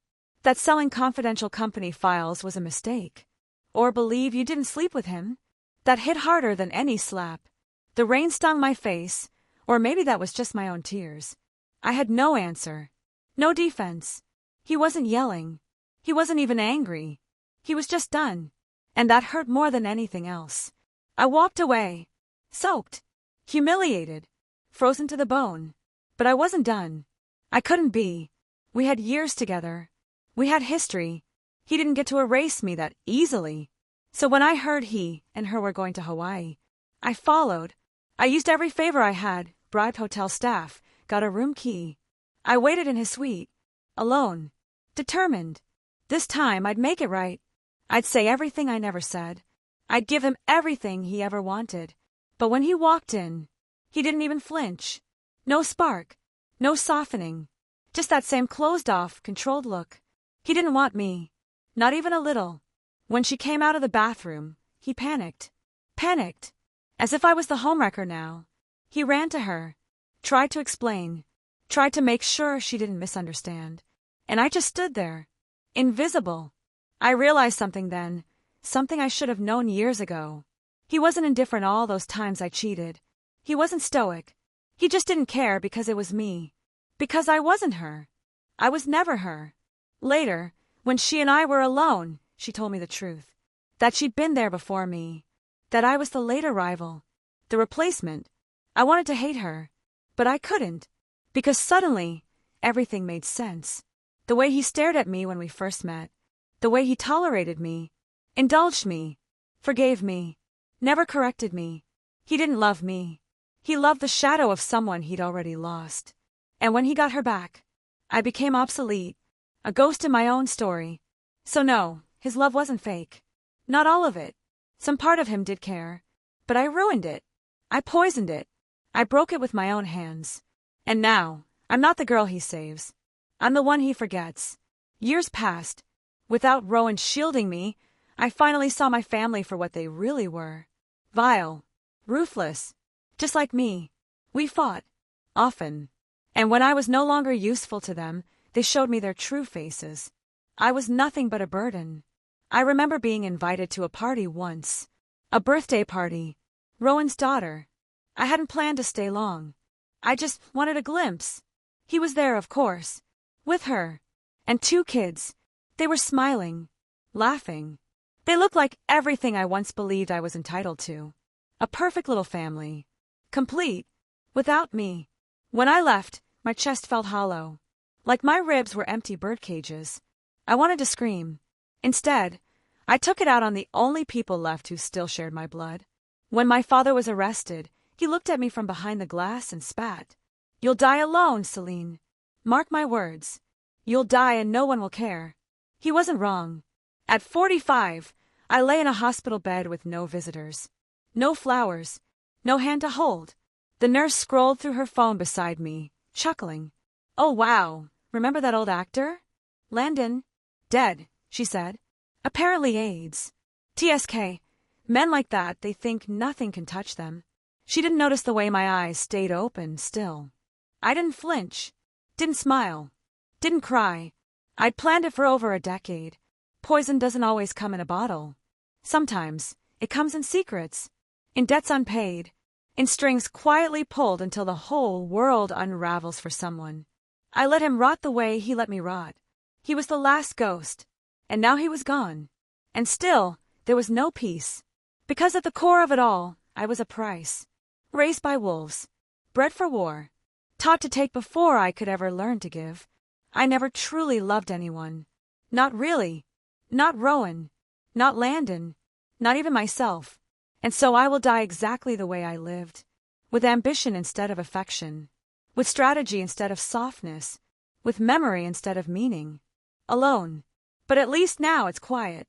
That selling confidential company files was a mistake. Or believe you didn't sleep with him?" That hit harder than any slap. The rain stung my face, or maybe that was just my own tears. I had no answer. No defense. He wasn't yelling. He wasn't even angry. He was just done. And that hurt more than anything else. I walked away. Soaked. Humiliated. Frozen to the bone. But I wasn't done. I couldn't be. We had years together. We had history. He didn't get to erase me that easily. So when I heard he and her were going to Hawaii, I followed. I used every favor I had, bribed hotel staff, got a room key. I waited in his suite, alone, determined. This time I'd make it right. I'd say everything I never said. I'd give him everything he ever wanted. But when he walked in, he didn't even flinch. No spark, no softening. Just that same closed-off, controlled look. He didn't want me. Not even a little. When she came out of the bathroom, he panicked. Panicked. As if I was the homewrecker now. He ran to her. Tried to explain. Tried to make sure she didn't misunderstand. And I just stood there. Invisible. I realized something then. Something I should have known years ago. He wasn't indifferent all those times I cheated. He wasn't stoic. He just didn't care because it was me. Because I wasn't her. I was never her. Later, when she and I were alone, she told me the truth. That she'd been there before me. That I was the late arrival. The replacement. I wanted to hate her. But I couldn't. Because suddenly, everything made sense. The way he stared at me when we first met. The way he tolerated me. Indulged me. Forgave me. Never corrected me. He didn't love me. He loved the shadow of someone he'd already lost. And when he got her back, I became obsolete, a ghost in my own story. So no, his love wasn't fake. Not all of it. Some part of him did care. But I ruined it. I poisoned it. I broke it with my own hands. And now, I'm not the girl he saves. I'm the one he forgets. Years passed. Without Rowan shielding me, I finally saw my family for what they really were. Vile. Ruthless. Just like me. We fought. Often. And when I was no longer useful to them, they showed me their true faces. I was nothing but a burden. I remember being invited to a party once. A birthday party. Rowan's daughter. I hadn't planned to stay long. I just wanted a glimpse. He was there, of course. With her. And 2 kids. They were smiling. Laughing. They looked like everything I once believed I was entitled to. A perfect little family. Complete. Without me. When I left, my chest felt hollow. Like my ribs were empty bird cages. I wanted to scream. Instead, I took it out on the only people left who still shared my blood. When my father was arrested, he looked at me from behind the glass and spat. "You'll die alone, Celine. Mark my words. You'll die and no one will care." He wasn't wrong. At 45, I lay in a hospital bed with no visitors. No flowers. No hand to hold. The nurse scrolled through her phone beside me, chuckling. "Oh wow, remember that old actor? Landon. Dead," she said. "Apparently AIDS. TSK. Men like that, they think nothing can touch them." She didn't notice the way my eyes stayed open still. I didn't flinch. Didn't smile. Didn't cry. I'd planned it for over a decade. Poison doesn't always come in a bottle. Sometimes, it comes in secrets. In debts unpaid. In strings quietly pulled until the whole world unravels for someone. I let him rot the way he let me rot. He was the last ghost. And now he was gone. And still, there was no peace. Because at the core of it all, I was a price. Raised by wolves. Bred for war. Taught to take before I could ever learn to give. I never truly loved anyone. Not really. Not Rowan. Not Landon. Not even myself. And so I will die exactly the way I lived. With ambition instead of affection. With strategy instead of softness. With memory instead of meaning. Alone. But at least now it's quiet.